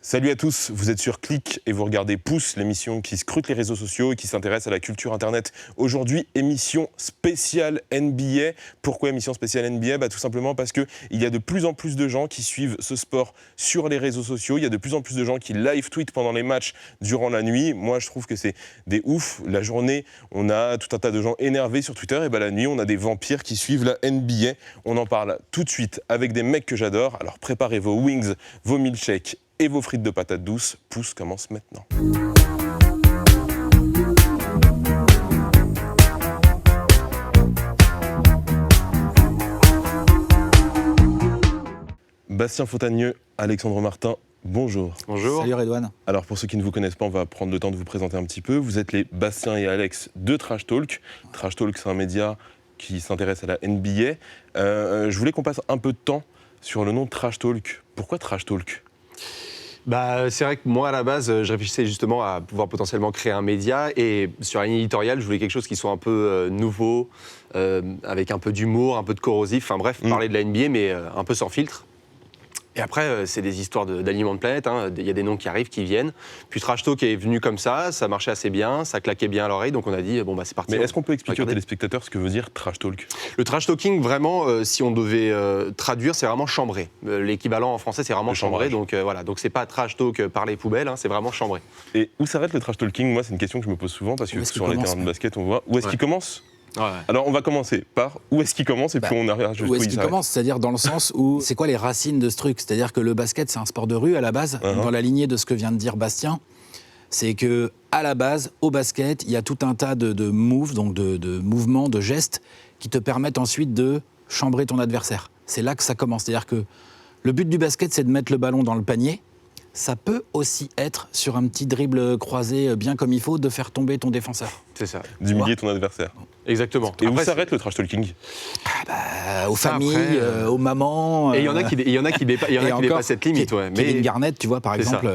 Salut à tous, vous êtes sur Click et vous regardez Pouce, l'émission qui scrute les réseaux sociaux et qui s'intéresse à la culture internet. Aujourd'hui, émission spéciale NBA. Pourquoi émission spéciale NBA ? Tout simplement parce qu'il y a de plus en plus de gens qui suivent ce sport sur les réseaux sociaux. Il y a de plus en plus de gens qui live tweetent pendant les matchs durant la nuit. Moi, je trouve que c'est des oufs. La journée, on a tout un tas de gens énervés sur Twitter. Et la nuit, on a des vampires qui suivent la NBA. On en parle tout de suite avec des mecs que j'adore. Alors préparez vos wings, vos milkshakes et vos frites de patates douces. Pouce commence maintenant. Bastien Fontagneux, Alexandre Martin, bonjour. Bonjour. Salut Redouane. Alors pour ceux qui ne vous connaissent pas, on va prendre le temps de vous présenter un petit peu. Vous êtes les Bastien et Alex de Trash Talk. Trash Talk, c'est un média qui s'intéresse à la NBA. Je voulais qu'on passe un peu de temps sur le nom de Trash Talk. Pourquoi Trash Talk ? C'est vrai que moi, à la base, je réfléchissais justement à pouvoir potentiellement créer un média. Et sur la ligne éditoriale, je voulais quelque chose qui soit un peu nouveau, avec un peu d'humour, un peu de corrosif. Enfin bref, parler de la NBA, mais un peu sans filtre. Et après, c'est des histoires d'aliments de planète. Il y a des noms qui arrivent, qui viennent. Puis Trash Talk est venu comme ça marchait assez bien, ça claquait bien à l'oreille. Donc on a dit, c'est parti. Mais est-ce qu'on peut expliquer aux téléspectateurs ce que veut dire Trash Talk ? Le Trash Talking, vraiment, si on devait traduire, c'est vraiment chambré. L'équivalent en français, c'est vraiment chambré. Donc voilà, donc c'est pas Trash Talk par les poubelles, c'est vraiment chambré. Et où s'arrête le Trash Talking ? Moi, c'est une question que je me pose souvent parce que sur les terrains de basket, on voit où est-ce qu'il commence ? Ouais. Alors on va commencer par où est-ce qu'il commence et puis on arrive jusqu'où il s'arrête. Où est-ce qu'il commence, c'est-à-dire dans le sens où c'est quoi les racines de ce truc ? C'est-à-dire que le basket c'est un sport de rue à la base, dans la lignée de ce que vient de dire Bastien, c'est que à la base au basket il y a tout un tas de moves, donc de mouvements, de gestes qui te permettent ensuite de chambrer ton adversaire. C'est là que ça commence, c'est-à-dire que le but du basket c'est de mettre le ballon dans le panier. Ça peut aussi être, sur un petit dribble croisé bien comme il faut, de faire tomber ton défenseur. C'est ça. D'humilier ton adversaire. Exactement. Et après, où s'arrête le trash talking ? Aux familles, aux mamans. Et il y en a qui dépassent cette limite. Kevin Garnett, tu vois, par exemple.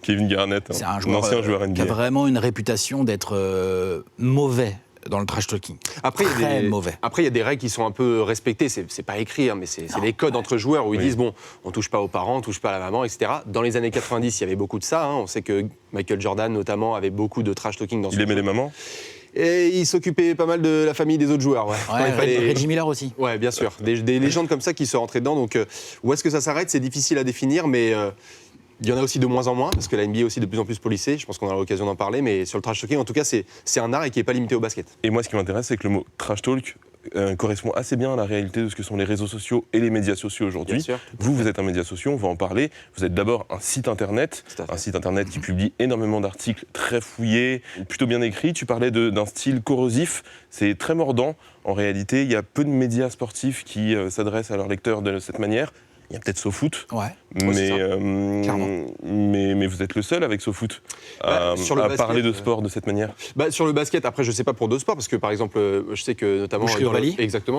Kevin Garnett, c'est un ancien joueur NBA. Qui a vraiment une réputation d'être mauvais dans le trash talking. Très mauvais. Après, il y a des règles qui sont un peu respectées. C'est pas écrit, mais c'est des codes entre joueurs où ils disent on touche pas aux parents, on touche pas à la maman, etc. Dans les années 90, il y avait beaucoup de ça. On sait que Michael Jordan, notamment, avait beaucoup de trash talking dans son jeu. Il aimait les mamans ? Et il s'occupait pas mal de la famille des autres joueurs. Reggie Miller aussi. Ouais, bien sûr. Des légendes comme ça qui se rentraient dedans. Donc, où est-ce que ça s'arrête ? C'est difficile à définir, mais il y en a aussi de moins en moins, parce que la NBA est aussi de plus en plus policée. Je pense qu'on aura l'occasion d'en parler, mais sur le trash talking, en tout cas, c'est un art et qui n'est pas limité au basket. Et moi, ce qui m'intéresse, c'est que le mot trash talk correspond assez bien à la réalité de ce que sont les réseaux sociaux et les médias sociaux aujourd'hui. Bien sûr. Vous êtes un média social, on va en parler. Vous êtes d'abord un site internet qui publie énormément d'articles très fouillés, plutôt bien écrits. Tu parlais d'un style corrosif, c'est très mordant. En réalité, il y a peu de médias sportifs qui s'adressent à leurs lecteurs de cette manière. Il y a peut-être SoFoot, mais vous êtes le seul avec SoFoot à parler de sport de cette manière. Sur le basket, après je ne sais pas pour d'autres sports, parce que par exemple, je sais que notamment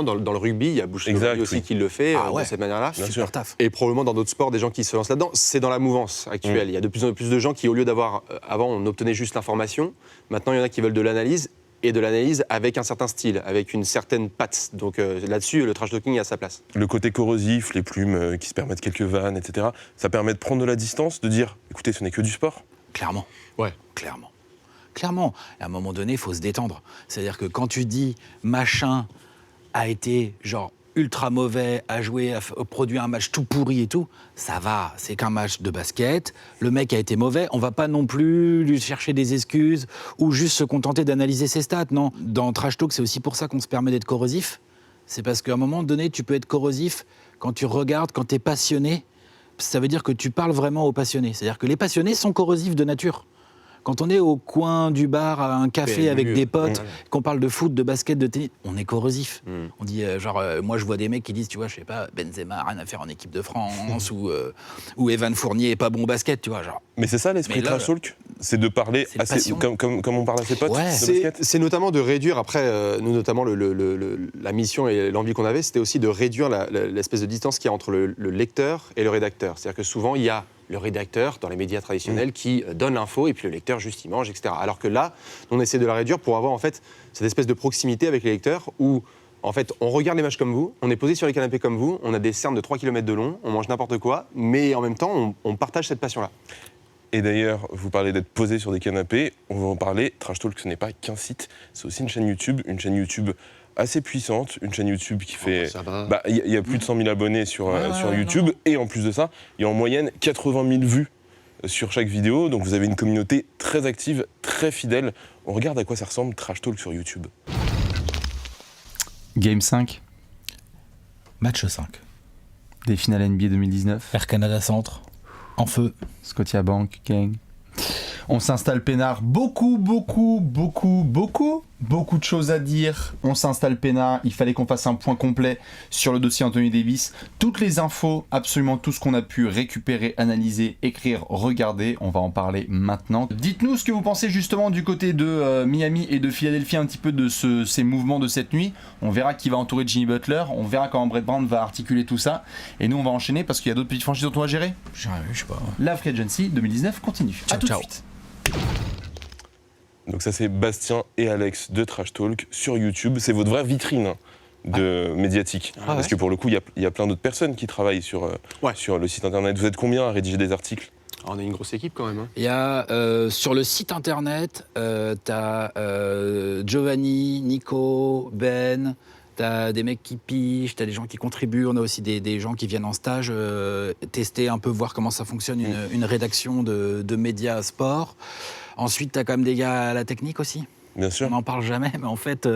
dans le rugby, il y a Boucherie aussi qui le fait de cette manière-là. Super taf. Et probablement dans d'autres sports, des gens qui se lancent là-dedans. C'est dans la mouvance actuelle. Il y a de plus en plus de gens qui, au lieu d'avoir... Avant, on obtenait juste l'information. Maintenant, il y en a qui veulent de l'analyse. Et de l'analyse avec un certain style, avec une certaine patte. Donc là-dessus, le trash talking a sa place. Le côté corrosif, les plumes qui se permettent quelques vannes, etc., ça permet de prendre de la distance, de dire, écoutez, ce n'est que du sport. Clairement. Ouais. Clairement. À un moment donné, il faut se détendre. C'est-à-dire que quand tu dis machin a été genre ultra mauvais, a joué, a produit un match tout pourri et tout, ça va, c'est qu'un match de basket, le mec a été mauvais, on va pas non plus lui chercher des excuses ou juste se contenter d'analyser ses stats, non. Dans Trash Talk, c'est aussi pour ça qu'on se permet d'être corrosif, c'est parce qu'à un moment donné, tu peux être corrosif quand tu regardes, quand t'es passionné, ça veut dire que tu parles vraiment aux passionnés, c'est-à-dire que les passionnés sont corrosifs de nature. Quand on est au coin du bar, à un café avec des potes, qu'on parle de foot, de basket, de tennis, on est corrosif. On dit, moi je vois des mecs qui disent, tu vois, je sais pas, Benzema, rien à faire en équipe de France, ou Evan Fournier est pas bon au basket, tu vois. Genre. Mais c'est ça l'esprit trash talk, c'est de parler assez, comme on parle à ses potes de basket. C'est notamment de réduire, après, nous notamment, la mission et l'envie qu'on avait, c'était aussi de réduire l'espèce de distance qu'il y a entre le lecteur et le rédacteur. C'est-à-dire que souvent, il y a le rédacteur dans les médias traditionnels qui donne l'info et puis le lecteur juste il mange, etc. Alors que là, on essaie de la réduire pour avoir en fait cette espèce de proximité avec les lecteurs où En fait, on regarde les matchs comme vous, on est posé sur les canapés comme vous, on a des cernes de 3 km de long, on mange n'importe quoi, mais en même temps, on partage cette passion-là. Et d'ailleurs, vous parlez d'être posé sur des canapés, on va en parler. Trash Talk, ce n'est pas qu'un site, c'est aussi une chaîne YouTube assez puissante, une chaîne YouTube qui fait... Ça va. Bah, il y a plus de 100 000 abonnés sur Ouais, YouTube, et en plus de ça, il y a en moyenne 80 000 vues sur chaque vidéo, donc vous avez une communauté très active, très fidèle. On regarde à quoi ça ressemble Trash Talk sur YouTube. Game 5, Match 5. des finales NBA 2019. Air Canada Centre, en feu. Scotiabank, gang. On s'installe peinard. Beaucoup de choses à dire. On s'installe peinard. Il fallait qu'on fasse un point complet sur le dossier Anthony Davis. Toutes les infos, absolument tout ce qu'on a pu récupérer, analyser, écrire, regarder. On va en parler maintenant. Dites-nous ce que vous pensez justement du côté de Miami et de Philadelphie, un petit peu de ces mouvements de cette nuit. On verra qui va entourer Jimmy Butler. On verra comment Brett Brown va articuler tout ça. Et nous, on va enchaîner parce qu'il y a d'autres petites franchises dont on va gérer. Je sais pas. La Free Agency 2019 continue. Ciao, À tout ciao. de suite. Donc ça, c'est Bastien et Alex de Trash Talk sur YouTube. C'est votre vraie vitrine médiatique. Ah Parce ouais. que pour le coup, il y a plein d'autres personnes qui travaillent sur le site internet. Vous êtes combien à rédiger des articles? On a une grosse équipe quand même. Hein. Il y a sur le site internet, t'as Giovanni, Nico, Ben, t'as des mecs qui pigent, t'as des gens qui contribuent, on a aussi des gens qui viennent en stage tester un peu, voir comment ça fonctionne une rédaction de médias sport. Ensuite, t'as quand même des gars à la technique aussi. Bien sûr. On n'en parle jamais, mais en fait,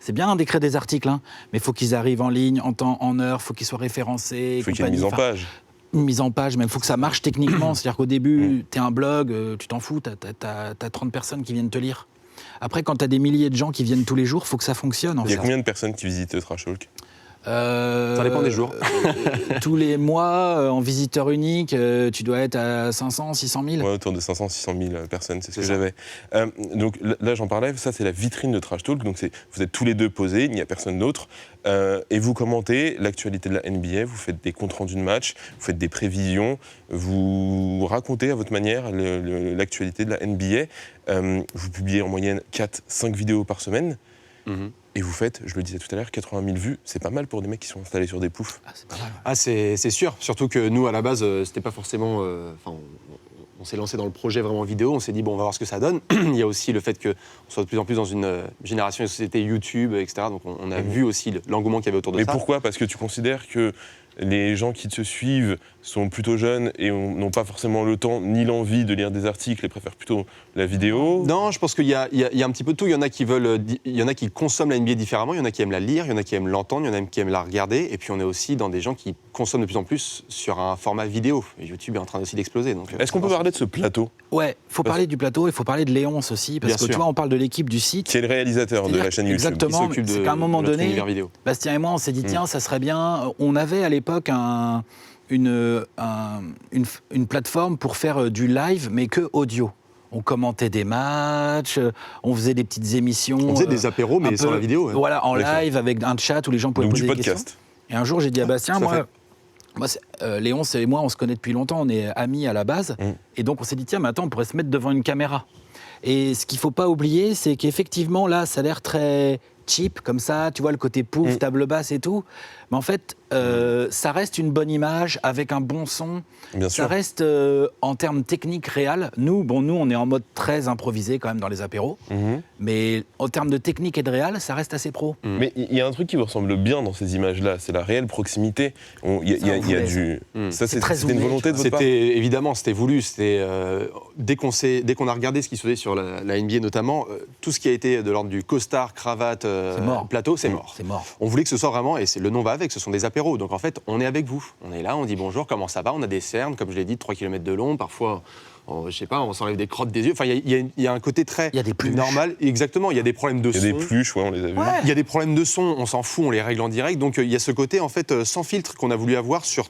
c'est bien d'écrire des articles, hein, mais il faut qu'ils arrivent en ligne, en temps, en heure, il faut qu'ils soient référencés. Il faut qu'il y ait une mise en page. Une mise en page, même il faut que ça marche techniquement. C'est-à-dire qu'au début, t'es un blog, tu t'en fous, t'as 30 personnes qui viennent te lire. Après, quand t'as des milliers de gens qui viennent tous les jours, il faut que ça fonctionne. En Il y a fait. combien de personnes qui visitent Trash Talk? Ça dépend des jours. Tous les mois, en visiteur unique, tu dois être à 500, 600 000. Ouais, autour de 500, 600 000 personnes, c'est ce que ça. j'avais. Donc là, j'en parlais, ça c'est la vitrine de Trash Talk, donc vous êtes tous les deux posés, il n'y a personne d'autre, et vous commentez l'actualité de la NBA, vous faites des comptes rendus de match, vous faites des prévisions, vous racontez à votre manière l'actualité de la NBA, vous publiez en moyenne 4-5 vidéos par semaine, et vous faites, je le disais tout à l'heure, 80 000 vues, c'est pas mal pour des mecs qui sont installés sur des poufs. Ah, c'est pas mal. Ah, c'est sûr. Surtout que nous, à la base, c'était pas forcément. On s'est lancé dans le projet vraiment vidéo. On s'est dit, bon, on va voir ce que ça donne. Il y a aussi le fait qu'on soit de plus en plus dans une génération de société YouTube, etc. Donc, on a vu aussi l'engouement qu'il y avait autour de Mais ça. pourquoi? Parce que tu considères que les gens qui te suivent sont plutôt jeunes et n'ont pas forcément le temps ni l'envie de lire des articles et préfèrent plutôt la vidéo. Non, je pense qu'il y a un petit peu de tout. Il y en a qui consomment la NBA différemment, il y en a qui aiment la lire, il y en a qui aiment l'entendre, il y en a qui aiment la regarder. Et puis on est aussi dans des gens qui consomment de plus en plus sur un format vidéo. Et YouTube est en train aussi d'exploser. Est-ce qu'on peut parler de ce plateau, Ouais, faut parler du plateau, il faut parler de Léonce aussi, parce Bien que tu sûr. vois, on parle de l'équipe du site. qui est le réalisateur de C'est-à-dire la chaîne YouTube? exactement. Qui s'occupe C'est qu'à un moment de notre donné, univers vidéo. Bastien et moi, on s'est dit, tiens, ça serait bien. On avait à l'époque une plateforme pour faire du live, mais que audio. On commentait des matchs, on faisait des petites émissions. On faisait des apéros, mais un sans peu, la vidéo. Ouais. Voilà, en D'accord. live, avec un chat où les gens pouvaient Donc poser du des questions. podcast. Et un jour, j'ai dit à Bastien, tout à moi Léon et moi, on se connaît depuis longtemps, on est amis à la base. Et donc, on s'est dit, tiens, mais attends, on pourrait se mettre devant une caméra. Et ce qu'il ne faut pas oublier, c'est qu'effectivement, là, ça a l'air très cheap, comme ça, tu vois, le côté pouf, table basse et tout. Mais en fait, ça reste une bonne image, avec un bon son. Bien Ça sûr. reste, en termes techniques réels, nous, on est en mode très improvisé quand même dans les apéros. Mais en termes de technique et de réel, ça reste assez pro. Mais il y a un truc qui vous ressemble bien dans ces images-là, c'est la réelle proximité. Il y a on voulait du... Ça, C'est très c'était une zoomé, volonté de tu votre part? Évidemment, c'était voulu. Dès qu'on a regardé ce qui se faisait sur la NBA notamment, tout ce qui a été de l'ordre du costard, cravate, mort. plateau, c'est mort. C'est mort. On voulait que ce soit vraiment, et le nom va avec, ce sont des apéros. Donc en fait, on est avec vous. On est là, on dit bonjour, comment ça va? On a des cernes, comme je l'ai dit, de 3 km de long. Parfois, je sais pas, on s'enlève des crottes des yeux. Enfin, il y a un côté très Il y a des pluches. normal. Exactement, il y a des problèmes de Il y son. a des pluches, ouais, on les a vus. Il y a des problèmes de son, on s'en fout, on les règle en direct. Donc il y a ce côté en fait sans filtre qu'on a voulu avoir sur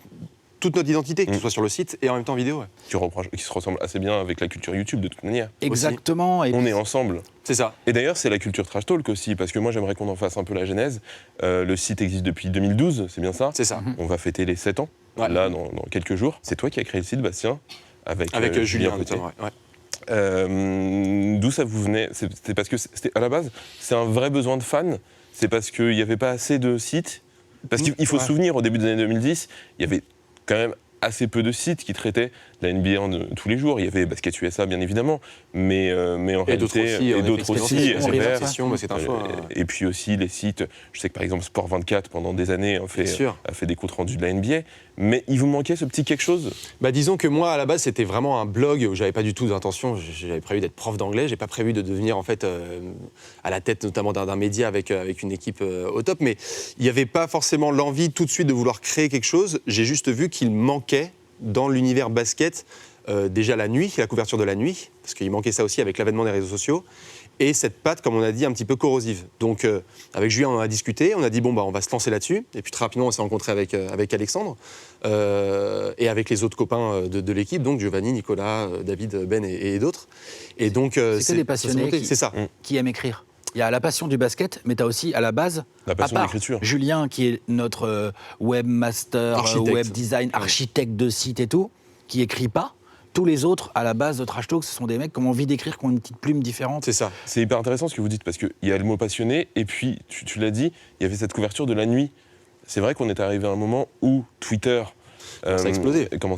toute notre identité, que ce soit sur le site et en même temps vidéo. Ouais. Qui se ressemble assez bien avec la culture YouTube de toute manière. Exactement. Et On est ensemble. C'est ça. Et d'ailleurs, c'est la culture Trash Talk aussi, parce que moi, j'aimerais qu'on en fasse un peu la genèse. Le site existe depuis 2012, c'est bien ça? C'est ça. On va fêter les 7 ans, Ouais. là, dans quelques jours. C'est toi qui as créé le site, Bastien, avec Julien Potier. notamment, ouais. D'où ça vous venait? C'était parce que, à la base, c'est un vrai besoin de fans. C'est parce qu'il n'y avait pas assez de sites. Parce qu'il faut se souvenir, au début des années 2010, il y avait quand même assez peu de sites qui traitaient de la NBA tous les jours. Il y avait Basket USA, bien évidemment, mais en réalité... Et d'autres aussi, RPR, c'est un choix. et puis aussi les sites, je sais que par exemple Sport 24, pendant des années, a fait des comptes rendus de la NBA, mais il vous manquait ce petit quelque chose? Disons que moi, à la base, c'était vraiment un blog où j'avais pas du tout d'intention. J'avais prévu d'être prof d'anglais. J'ai pas prévu de devenir, en fait, à la tête notamment d'un média avec une équipe au top. Mais il n'y avait pas forcément l'envie tout de suite de vouloir créer quelque chose. J'ai juste vu qu'il manquait dans l'univers basket, déjà la nuit, la couverture de la nuit, parce qu'il manquait ça aussi avec l'avènement des réseaux sociaux. Et cette patte, comme on a dit, un petit peu corrosive. Donc, avec Julien, on en a discuté, on a dit, on va se lancer là-dessus. Et puis, très rapidement, on s'est rencontré avec Alexandre et avec les autres copains de l'équipe, donc Giovanni, Nicolas, David, Ben et d'autres. Et donc, c'est des passionnés qui aiment écrire. Il y a la passion du basket, mais tu as aussi, à la base, la passion de l'écriture. Julien, qui est notre webmaster, web design, architecte de site et tout, qui écrit pas. Tous les autres, à la base de Trash Talk, ce sont des mecs qui ont envie d'écrire, qui ont une petite plume différente. C'est ça. C'est hyper intéressant ce que vous dites, parce qu'il y a le mot passionné, et puis, tu l'as dit, il y avait cette couverture de la nuit. C'est vrai qu'on est arrivé à un moment où Twitter commence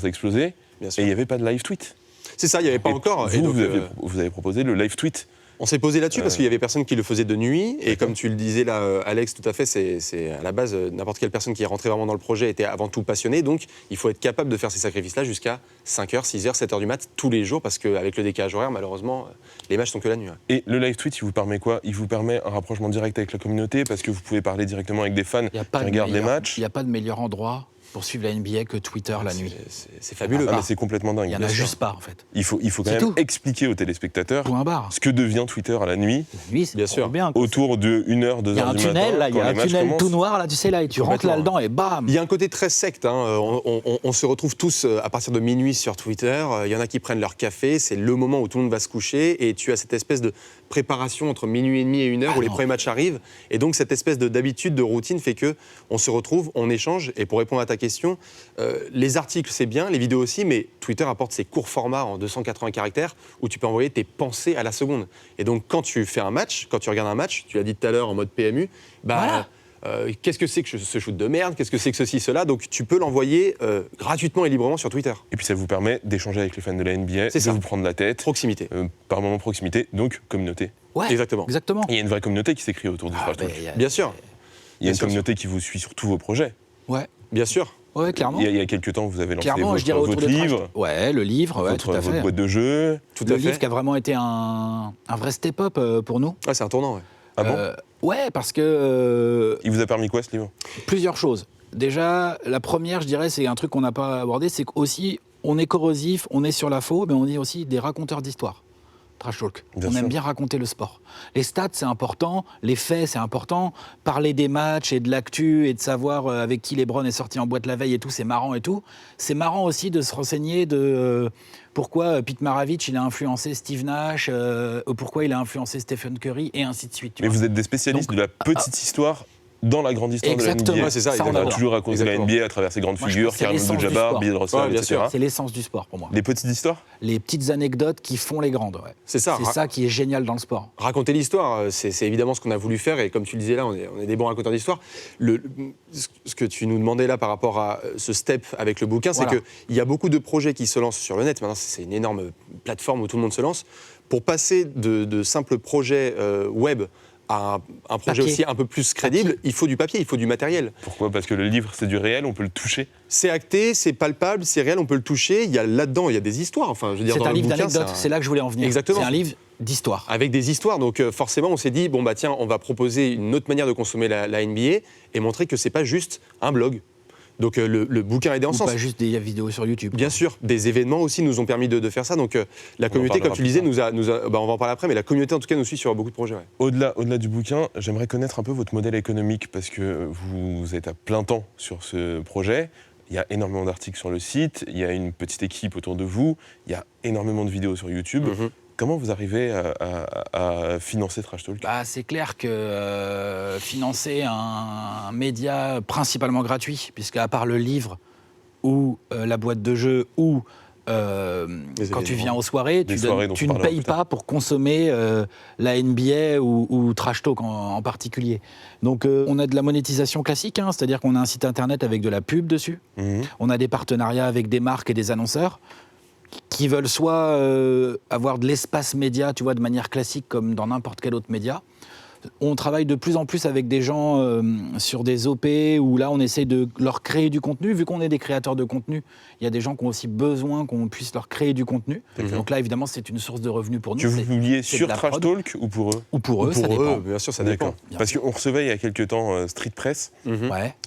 à exploser, et il n'y avait pas de live tweet. C'est ça, il n'y avait pas encore. Vous avez proposé le live tweet. On s'est posé là-dessus parce qu'il y avait personne qui le faisait de nuit. Et comme tu le disais là, Alex, tout à fait, c'est à la base, n'importe quelle personne qui est rentrée vraiment dans le projet était avant tout passionnée. Donc, il faut être capable de faire ces sacrifices-là jusqu'à 5h, 6h, 7h du mat, tous les jours, parce qu'avec le décalage horaire, malheureusement, les matchs sont que la nuit. Et le live tweet, il vous permet quoi? Il vous permet un rapprochement direct avec la communauté, parce que vous pouvez parler directement avec des fans qui regardent les matchs. Il n'y a pas de meilleur endroit pour suivre la NBA que Twitter la nuit. C'est fabuleux. Mais c'est complètement dingue. Il n'y en a juste pas, en fait. Il faut quand même expliquer aux téléspectateurs ce que devient Twitter à la nuit. La nuit, c'est bien sûr bien. Autour de 1h, 2h du matin. Il y a un tunnel tout noir, là, tu sais, là, et tu rentres là-dedans et bam. Il y a un côté très secte. On se retrouve tous à partir de minuit sur Twitter. Il y en a qui prennent leur café. C'est le moment où tout le monde va se coucher. Et tu as cette espèce de préparation entre minuit et demi et 1h où les premiers matchs arrivent. Et donc, cette espèce d'habitude, de routine fait qu'on se retrouve, on échange. Et pour répondre à ta question, les articles, c'est bien, les vidéos aussi, mais Twitter apporte ces courts formats en 280 caractères où tu peux envoyer tes pensées à la seconde. Et donc, quand tu fais un match, quand tu regardes un match, tu l'as dit tout à l'heure en mode PMU, qu'est-ce que c'est que ce shoot de merde? Qu'est-ce que c'est que ceci, cela? Donc, tu peux l'envoyer gratuitement et librement sur Twitter. Et puis, ça vous permet d'échanger avec les fans de la NBA, de vous prendre la tête. Proximité. Par moment, proximité, donc communauté. Ouais, exactement. Il y a une vraie communauté qui s'écrit autour du Trash Talk. Bien sûr. Il y a une communauté qui vous suit sur tous vos projets. Ouais. Bien sûr. Ouais, clairement. Il y a quelques temps, vous avez lancé votre livre. Ouais, le livre, tout à fait. Votre boîte de jeux. Le livre qui a vraiment été un vrai step-up pour nous. Ouais, c'est un tournant, ouais. Ah bon? Ouais, parce que... Il vous a permis quoi, ce livre? Plusieurs choses. Déjà, la première, je dirais, c'est un truc qu'on n'a pas abordé, c'est qu'aussi, on est corrosif, on est sur la faux, mais on est aussi des raconteurs d'histoire. Trash Talk. On aime bien raconter le sport. Les stats, c'est important. Les faits, c'est important. Parler des matchs et de l'actu et de savoir avec qui LeBron est sorti en boîte la veille et tout, c'est marrant et tout. C'est marrant aussi de se renseigner de pourquoi Pete Maravich, il a influencé Steve Nash, pourquoi il a influencé Stephen Curry et ainsi de suite. Mais vous êtes des spécialistes de la petite histoire dans la grande histoire de la NBA. C'est ça, on a toujours raconté la NBA à travers ses grandes figures, Kareem Abdul-Jabbar, Bill Russell, etc. C'est l'essence du sport pour moi. Les petites histoires? Les petites anecdotes qui font les grandes, ouais. C'est ça. C'est ça qui est génial dans le sport. Raconter l'histoire, c'est évidemment ce qu'on a voulu faire. Et comme tu le disais là, on est des bons raconteurs d'histoire. Ce que tu nous demandais là par rapport à ce step avec le bouquin, c'est qu'il y a beaucoup de projets qui se lancent sur le net. Maintenant, c'est une énorme plateforme où tout le monde se lance. Pour passer de simples projets web à un projet aussi un peu plus crédible, il faut du papier, il faut du matériel. Pourquoi? Parce que le livre, c'est du réel, on peut le toucher. C'est acté, c'est palpable, c'est réel, on peut le toucher. Là-dedans, il y a des histoires. Enfin, je veux dire, c'est un livre d'anecdotes, c'est là que je voulais en venir. Exactement. C'est un livre d'histoire. Avec des histoires. Donc forcément, on s'est dit, tiens, on va proposer une autre manière de consommer la NBA et montrer que c'est pas juste un blog. Donc le bouquin a aidé en ce sens. Pas juste des vidéos sur YouTube. Bien sûr, des événements aussi nous ont permis de faire ça. Donc la communauté, comme tu le disais, on va en parler après, mais la communauté en tout cas nous suit sur beaucoup de projets. Ouais. Au-delà du bouquin, j'aimerais connaître un peu votre modèle économique parce que vous êtes à plein temps sur ce projet. Il y a énormément d'articles sur le site, il y a une petite équipe autour de vous, il y a énormément de vidéos sur YouTube. Comment vous arrivez à financer Trash Talk? C'est clair que financer un média principalement gratuit, puisqu'à part le livre ou la boîte de jeux ou quand tu viens aux soirées, tu ne payes pas pour consommer la NBA ou Trash Talk en particulier. Donc on a de la monétisation classique, hein, c'est-à-dire qu'on a un site internet avec de la pub dessus, on a des partenariats avec des marques et des annonceurs qui veulent soit avoir de l'espace média, tu vois, de manière classique comme dans n'importe quel autre média. On travaille de plus en plus avec des gens sur des OP où là on essaie de leur créer du contenu. Vu qu'on est des créateurs de contenu, il y a des gens qui ont aussi besoin qu'on puisse leur créer du contenu. Donc là évidemment c'est une source de revenus pour nous. Que vous publiez sur Trash Talk ou pour eux? Ou pour eux, ça dépend. Bien sûr, ça dépend. Parce qu'on recevait il y a quelques temps Street Press,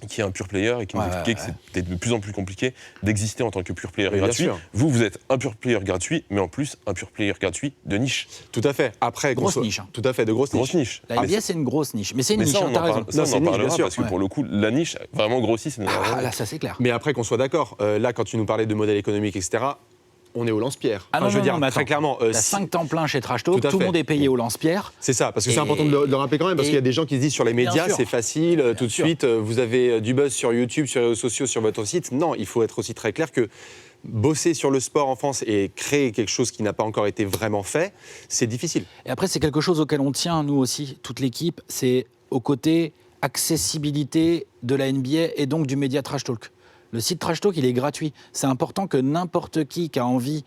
qui est un pure player et qui nous expliquait que c'était de plus en plus compliqué d'exister en tant que pure player gratuit. Vous êtes un pure player gratuit, mais en plus un pure player gratuit de niche. Tout à fait. Après, grosse niche. Tout à fait, de grosses niches. La NBA, c'est une grosse niche. Mais c'est une niche, ça, t'as raison. Ça, on en parlera parce que pour le coup, la niche vraiment grossit. Là, ça c'est clair. Mais après, qu'on soit d'accord, là, quand tu nous parlais de modèle économique, etc., on est au lance-pierre. Ah non, je veux dire, mais très clairement. T'as 5 temps plein chez Trash Talk, tout le monde est payé au lance-pierre. C'est ça, parce que c'est important de le rappeler quand même, parce qu'il y a des gens qui se disent sur les médias, c'est facile, tout de suite, vous avez du buzz sur YouTube, sur les réseaux sociaux, sur votre site. Non, il faut être aussi très clair que bosser sur le sport en France et créer quelque chose qui n'a pas encore été vraiment fait, c'est difficile. Et après, c'est quelque chose auquel on tient, nous aussi, toute l'équipe, c'est au côté accessibilité de la NBA et donc du média Trash Talk. Le site Trash Talk, il est gratuit. C'est important que n'importe qui a envie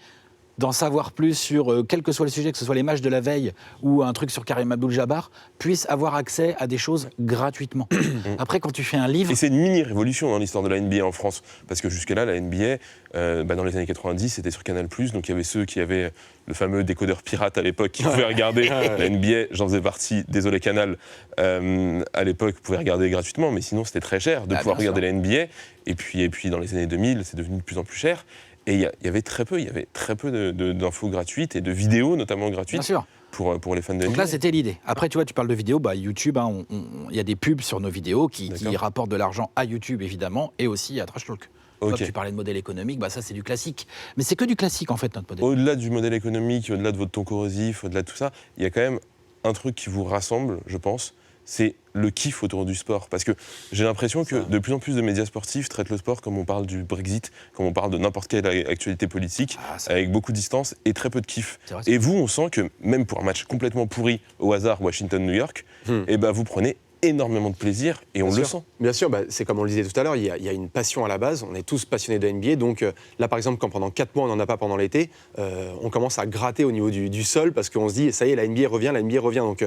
d'en savoir plus sur quel que soit le sujet, que ce soit les matchs de la veille ou un truc sur Karim Abdul-Jabbar, puisse avoir accès à des choses gratuitement. Après, quand tu fais un livre... Et c'est une mini-révolution dans l'histoire de la NBA en France, parce que jusque-là, la NBA, dans les années 90, c'était sur Canal+, donc il y avait ceux qui avaient le fameux décodeur pirate à l'époque, qui pouvaient regarder la NBA, j'en faisais partie, désolé Canal, à l'époque, pouvaient regarder gratuitement, mais sinon c'était très cher de pouvoir regarder la NBA, et puis dans les années 2000, c'est devenu de plus en plus cher. Et il y avait très peu d'infos gratuites et de vidéos notamment gratuites pour les fans de NBA. Donc là, c'était l'idée. Après, tu vois, tu parles de vidéos, YouTube, il y a des pubs sur nos vidéos qui rapportent de l'argent à YouTube, évidemment, et aussi à Trash Talk. Okay. Tu parlais de modèle économique, ça c'est du classique. Mais c'est que du classique en fait, notre modèle. Au-delà du modèle économique, au-delà de votre ton corrosif, au-delà de tout ça, il y a quand même un truc qui vous rassemble, je pense, c'est le kiff autour du sport. Parce que j'ai l'impression que de plus en plus de médias sportifs traitent le sport comme on parle du Brexit, comme on parle de n'importe quelle actualité politique, avec beaucoup de distance et très peu de kiff. Et vous, on sent que même pour un match complètement pourri, au hasard, Washington-New York, vous prenez énormément de plaisir et on le sent. Bien sûr, c'est comme on le disait tout à l'heure, il y a une passion à la base, on est tous passionnés de NBA, donc là par exemple quand pendant 4 mois on n'en a pas pendant l'été, on commence à gratter au niveau du sol parce qu'on se dit ça y est, la NBA revient, donc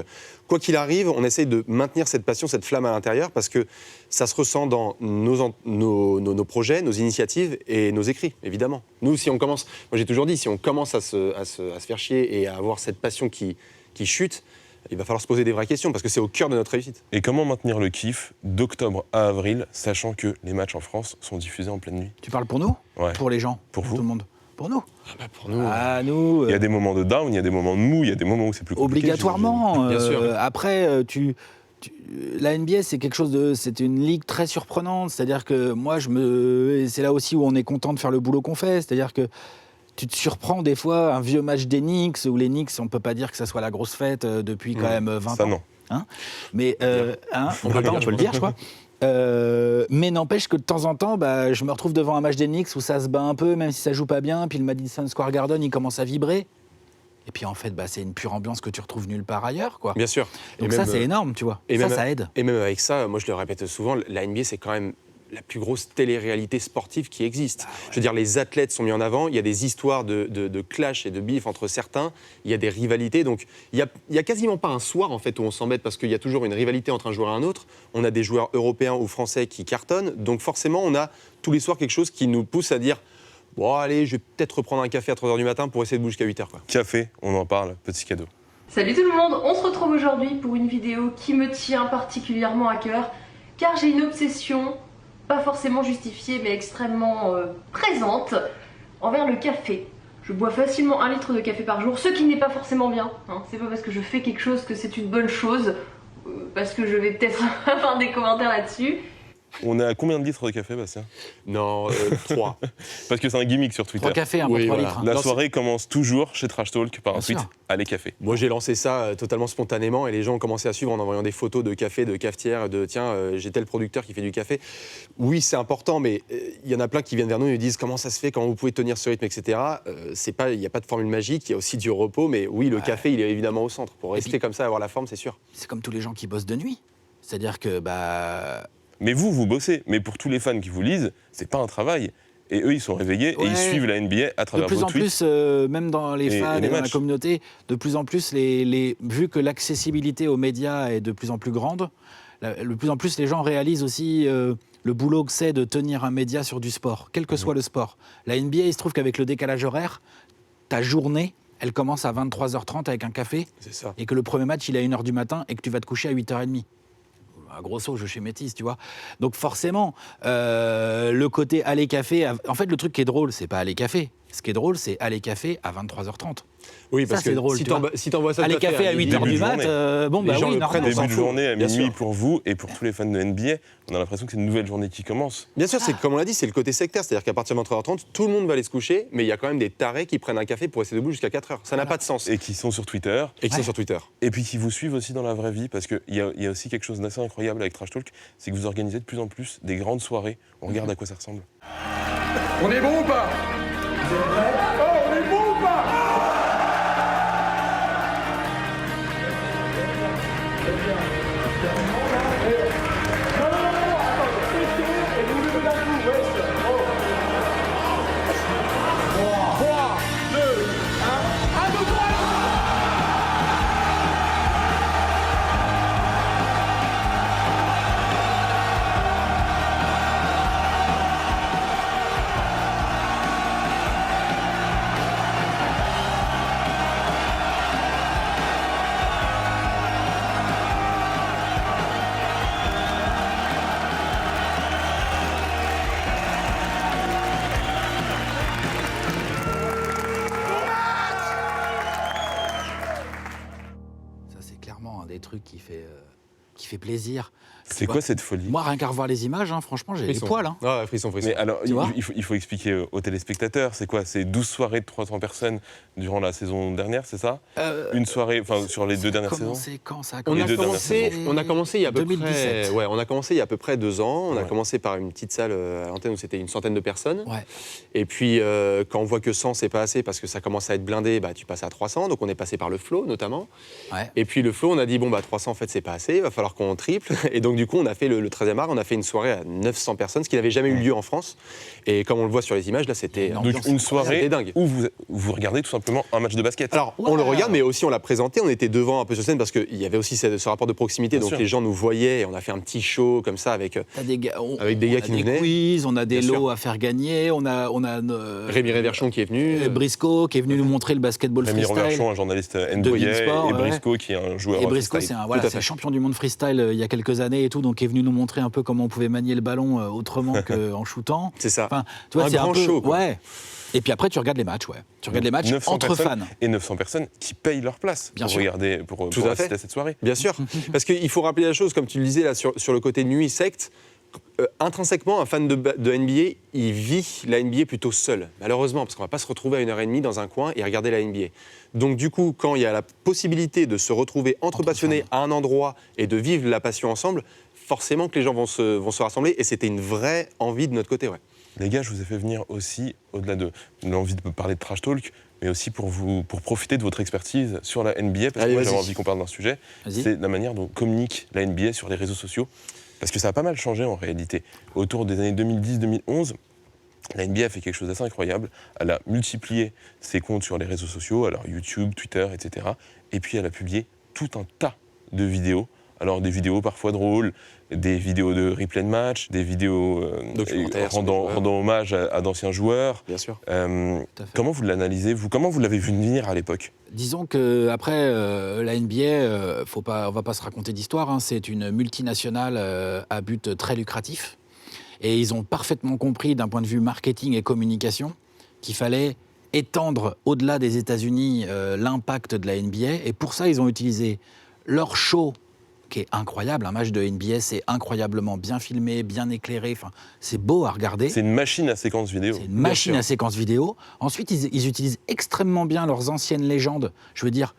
quoi qu'il arrive, on essaye de maintenir cette passion, cette flamme à l'intérieur parce que ça se ressent dans nos projets, nos initiatives et nos écrits, évidemment. Nous, si on commence, moi j'ai toujours dit, si on commence à se faire chier et à avoir cette passion qui chute, il va falloir se poser des vraies questions parce que c'est au cœur de notre réussite. Et comment maintenir le kiff d'octobre à avril, sachant que les matchs en France sont diffusés en pleine nuit? Tu parles pour nous? Pour les gens? Pour vous? Tout le monde? Pour nous? Pour nous. Nous. Il y a des moments de down, il y a des moments de mou, il y a des moments où c'est plus compliqué. Obligatoirement. Bien sûr. Après, la NBA, c'est une ligue très surprenante. C'est-à-dire que moi, c'est là aussi où on est content de faire le boulot qu'on fait. C'est-à-dire que tu te surprends des fois un vieux match des Knicks où les Knicks, on peut pas dire que ça soit la grosse fête depuis quand même 20 ans. Ça non. Mais on peut le dire, je crois. Mais n'empêche que de temps en temps, je me retrouve devant un match des Knicks où ça se bat un peu, même si ça joue pas bien. Puis le Madison Square Garden, il commence à vibrer. Et puis en fait, c'est une pure ambiance que tu retrouves nulle part ailleurs, quoi. Bien sûr. Donc ça, c'est énorme, tu vois. Et ça aide. Et même avec ça, moi je le répète souvent, la NBA, c'est quand même la plus grosse télé-réalité sportive qui existe. Je veux dire, les athlètes sont mis en avant, il y a des histoires de clash et de bif entre certains, il y a des rivalités, donc il y a quasiment pas un soir en fait où on s'embête parce qu'il y a toujours une rivalité entre un joueur et un autre. On a des joueurs européens ou français qui cartonnent, donc forcément on a tous les soirs quelque chose qui nous pousse à dire bon allez, je vais peut-être reprendre un café à 3h du matin pour essayer de bouger jusqu'à 8h. Café, on en parle, petit cadeau. Salut tout le monde, on se retrouve aujourd'hui pour une vidéo qui me tient particulièrement à cœur car j'ai une obsession pas forcément justifiée mais extrêmement présente envers le café. Je bois facilement 1 litre de café par jour, ce qui n'est pas forcément bien, hein. C'est pas parce que je fais quelque chose que c'est une bonne chose, parce que je vais peut-être avoir des commentaires là-dessus. On est à combien de litres de café, Bastien? Non, 3. Parce que c'est un gimmick sur Twitter. 3 cafés, un Oui, 3 voilà. litres. La Non, soirée commence toujours chez Trash Talk par un Bien tweet sûr. Allez café. Moi, j'ai lancé ça totalement spontanément et les gens ont commencé à suivre en envoyant des photos de café, de cafetière, de tiens, j'ai tel producteur qui fait du café. Oui, c'est important, mais il y en a plein qui viennent vers nous et nous disent comment ça se fait, comment vous pouvez tenir ce rythme, etc. Il n'y a pas de formule magique, il y a aussi du repos, mais oui, le café, il est évidemment au centre. Pour rester puis- comme ça, avoir la forme, c'est sûr. C'est comme tous les gens qui bossent de nuit. C'est-à-dire que, Mais vous bossez. Mais pour tous les fans qui vous lisent, c'est pas un travail. Et eux, ils sont réveillés et ils Ouais. suivent la NBA à de travers plus vos en tweets. plus, même dans les et fans les et dans la matchs. communauté, de plus en plus, vu que l'accessibilité aux médias est de plus en plus grande, de plus en plus les gens réalisent aussi le boulot que c'est de tenir un média sur du sport, quel que soit le sport. La NBA, il se trouve qu'avec le décalage horaire, ta journée, elle commence à 23h30 avec un café, C'est ça. et que le premier match, il est à 1h du matin et que tu vas te coucher à 8h30. À grosso, je schématise, tu vois. Donc forcément, le côté aller café... En fait, le truc qui est drôle, c'est pas aller café. Ce qui est drôle, c'est aller café à 23h30. Oui, Ça, parce c'est que drôle, si tu vois. t'envoies ça Aller café à 8h début du de mat, journée. bon, Les bah gens oui, le normal. prennent, on Début s'en de fout. journée à Bien minuit sûr. pour vous et pour tous les fans de NBA, on a l'impression que c'est une nouvelle journée qui commence. Bien sûr, c'est comme on l'a dit, c'est le côté sectaire. C'est-à-dire qu'à partir de 23h30, tout le monde va aller se coucher, mais il y a quand même des tarés qui prennent un café pour rester debout jusqu'à 4h. Ça n'a pas de sens. Et qui sont sur Twitter. Et qui sont sur Twitter. Et puis qui vous suivent aussi dans la vraie vie, parce qu'il y a aussi quelque chose d'assez incroyable avec Trash Talk, c'est que vous organisez de plus en plus des grandes soirées. On regarde à quoi ça ressemble. On est bon ou pas? Oh, on est bon ou pas? Ça, c'est clairement un des trucs qui fait plaisir. C'est Tu quoi vois, cette folie? Moi, rien qu'à revoir les images, hein, franchement, j'ai les Frisson. poils. Hein. Ah, frisson. Mais alors, Tu vois il faut expliquer aux téléspectateurs, c'est quoi? C'est 12 soirées de 300 personnes durant la saison dernière, c'est ça? Une soirée, enfin, sur les deux dernières saisons? Commencé quand ça a On Les a, deux dernières commencé, saisons. on a commencé il y a à peu 2017. près, ouais, on a commencé il y a à peu près 2 ans. On a Ouais. commencé par une petite salle à l'antenne où c'était une centaine de personnes. Ouais. Et puis quand on voit que 100 c'est pas assez parce que ça commence à être blindé, bah tu passes à 300. Donc on est passé par le flow notamment. Ouais. Et puis le flow, on a dit bon bah 300 en fait c'est pas assez, il va falloir qu'on triple. Et donc du coup on a fait le 13e art, on a fait une soirée à 900 personnes, ce qui n'avait jamais eu lieu en France. Et comme on le voit sur les images là, c'était Non. Donc Ambiance une c'était soirée dingue. où vous regardez tout simplement un match de basket. Alors, on Ouais. le regarde, mais aussi on l'a présenté. On était devant un peu sur scène parce qu'il y avait aussi ce rapport de proximité. Bien Donc sûr. les gens nous voyaient et on a fait un petit show comme ça avec T'as des gars, Avec des gars on a qui des venaient. quiz, on a des Bien sûr. lots à faire gagner, on a Rémi Réverchon qui est venu. Briscoe qui est venu nous montrer le basketball Rémi freestyle. Roverchon, un journaliste De NBA, Beansport, et ouais. Briscoe, qui est un joueur Et Briscoe, freestyle. c'est Tout à fait. champion du monde freestyle il y a quelques années et tout, donc il est venu nous montrer un peu comment on pouvait manier le ballon autrement qu'en shootant. C'est ça. Enfin, tu vois, Un c'est grand un peu, show, quoi. ouais. Et puis après, tu regardes les matchs, ouais. Tu regardes les matchs 900 entre fans. personnes et 900 personnes qui payent leur place Bien pour sûr. regarder, pour Tout à assister fait. à cette soirée. Bien sûr. Parce qu'il faut rappeler la chose, comme tu le disais là, sur le côté nuit secte. Intrinsèquement, un fan de NBA, il vit la NBA plutôt seul, malheureusement, parce qu'on ne va pas se retrouver à 1h30 dans un coin et regarder la NBA. Donc du coup, quand il y a la possibilité de se retrouver entre passionnés à un endroit et de vivre la passion ensemble, forcément que les gens vont se rassembler, et c'était une vraie envie de notre côté. Ouais. Les gars, je vous ai fait venir aussi, au-delà de l'envie de parler de Trash Talk, mais aussi pour profiter de votre expertise sur la NBA, parce que Allez, moi vas-y. j'avais envie qu'on parle d'un sujet, Vas-y. c'est la manière dont communique la NBA sur les réseaux sociaux, parce que ça a pas mal changé en réalité. Autour des années 2010-2011, la NBA a fait quelque chose d'assez incroyable. Elle a multiplié ses comptes sur les réseaux sociaux, alors YouTube, Twitter, etc. Et puis elle a publié tout un tas de vidéos. Alors des vidéos parfois drôles, des vidéos de replay de match, des vidéos Documentaires sur les rendant joueurs. rendant hommage à d'anciens joueurs. Bien sûr. Tout à fait. Comment vous l'analysez, vous? Comment vous l'avez vu venir à l'époque? Disons que après la NBA, on va pas se raconter d'histoire. Hein, c'est une multinationale à but très lucratif, et ils ont parfaitement compris d'un point de vue marketing et communication qu'il fallait étendre au-delà des États-Unis l'impact de la NBA. Et pour ça, ils ont utilisé leur show, qui est incroyable. Un match de NBA, c'est incroyablement bien filmé, bien éclairé. Enfin, c'est beau à regarder. C'est une machine à séquence vidéo. C'est une machine à séquence vidéo. Ensuite, ils utilisent extrêmement bien leurs anciennes légendes. Je veux dire,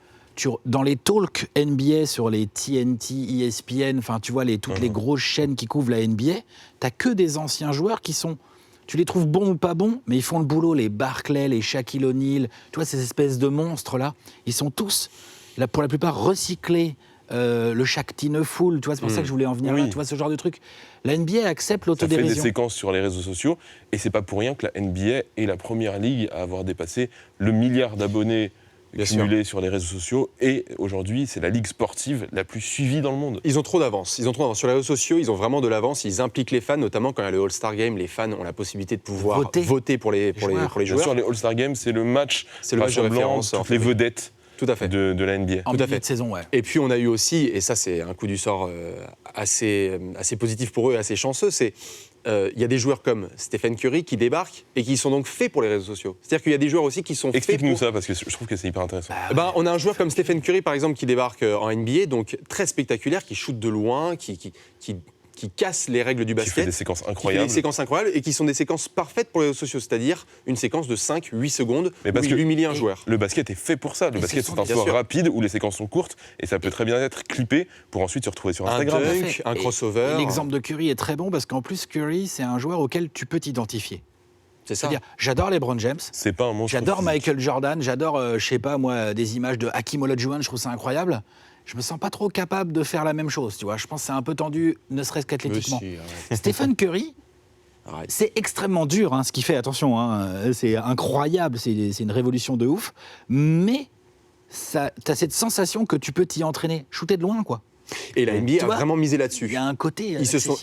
dans les talks NBA sur les TNT, ESPN, enfin, tu vois, toutes les grosses chaînes qui couvrent la NBA, t'as que des anciens joueurs qui sont... Tu les trouves bons ou pas bons, mais ils font le boulot. Les Barclay, les Shaquille O'Neal, tu vois, ces espèces de monstres-là, ils sont tous, là, pour la plupart, recyclés. Le Shaq Tinefool, tu vois, c'est pour ça que je voulais en venir là, tu vois, ce genre de truc. La NBA accepte l'autodérision. Ça fait des séquences sur les réseaux sociaux, et c'est pas pour rien que la NBA est la première ligue à avoir dépassé le milliard d'abonnés cumulés sur les réseaux sociaux, et aujourd'hui, c'est la ligue sportive la plus suivie dans le monde. Ils ont trop d'avance. Sur les réseaux sociaux, ils ont vraiment de l'avance. Ils impliquent les fans, notamment quand il y a le All-Star Game. Les fans ont la possibilité de pouvoir voter pour les joueurs. Bien sûr, les All-Star Games, c'est le match de référence. Toutes les vedettes. Tout à fait. De la NBA. En milieu de saison, ouais. Et puis on a eu aussi, et ça c'est un coup du sort assez positif pour eux et assez chanceux, c'est il y a des joueurs comme Stephen Curry qui débarquent et qui sont donc faits pour les réseaux sociaux. C'est-à-dire qu'il y a des joueurs aussi qui sont faits pour... Explique-nous ça, parce que je trouve que c'est hyper intéressant. On a un joueur comme Stephen Curry, par exemple, qui débarque en NBA, donc très spectaculaire, qui shoot de loin, qui casse les règles du basket. Qui fait des séquences incroyables. Et qui sont des séquences parfaites pour les réseaux sociaux, c'est-à-dire une séquence de 5-8 secondes où il humilie un joueur. Le basket est fait pour ça. Le basket, c'est un sport rapide où les séquences sont courtes et ça peut très bien être clippé pour ensuite se retrouver sur Instagram. Un dunk, un crossover. Et l'exemple de Curry est très bon parce qu'en plus, Curry, c'est un joueur auquel tu peux t'identifier. C'est ça. C'est-à-dire, j'adore LeBron James. C'est pas un monstre. J'adore physique. Michael Jordan. J'adore, je sais pas moi, des images de Hakeem Olajuwon. Je trouve ça incroyable. Je me sens pas trop capable de faire la même chose, tu vois. Je pense que c'est un peu tendu, ne serait-ce qu'athlétiquement. Stephen Curry, c'est extrêmement dur, ce qu'il fait, attention. C'est incroyable, c'est une révolution de ouf. Mais t'as cette sensation que tu peux t'y entraîner. Shooter de loin, quoi. Et la NBA a vraiment misé là-dessus. Il y a un côté...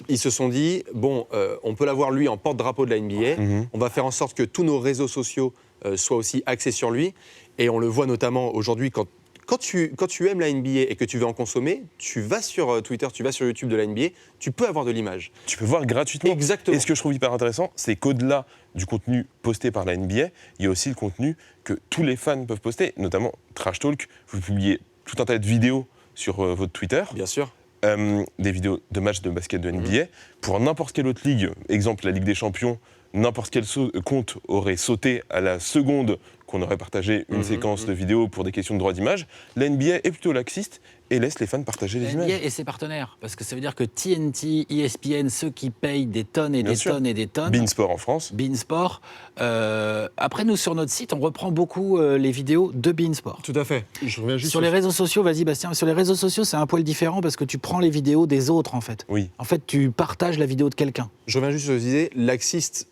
Ils se sont dit, on peut l'avoir lui en porte-drapeau de la NBA. On va faire en sorte que tous nos réseaux sociaux soient aussi axés sur lui. Et on le voit notamment aujourd'hui quand tu aimes la NBA et que tu veux en consommer, tu vas sur Twitter, tu vas sur YouTube de la NBA, tu peux avoir de l'image. Tu peux voir gratuitement. Exactement. Et ce que je trouve hyper intéressant, c'est qu'au-delà du contenu posté par la NBA, il y a aussi le contenu que tous les fans peuvent poster, notamment Trash Talk. Vous publiez tout un tas de vidéos sur votre Twitter. Bien sûr. Des vidéos de matchs de basket de NBA. Pour n'importe quelle autre ligue, exemple la Ligue des Champions, n'importe quel compte aurait sauté à la seconde qu'on aurait partagé une séquence de vidéos pour des questions de droit d'image. La NBA est plutôt laxiste et laisse les fans partager les images. NBA et ses partenaires, parce que ça veut dire que TNT, ESPN, ceux qui payent des tonnes et des tonnes et des tonnes... Beansport en France. Beansport. Après, nous, sur notre site, on reprend beaucoup les vidéos de Beansport. Tout à fait. Je reviens juste sur les réseaux sociaux, vas-y Bastien, sur les réseaux sociaux, c'est un poil différent parce que tu prends les vidéos des autres, en fait. Oui. En fait, tu partages la vidéo de quelqu'un. Je reviens juste sur ce que je disais, laxiste.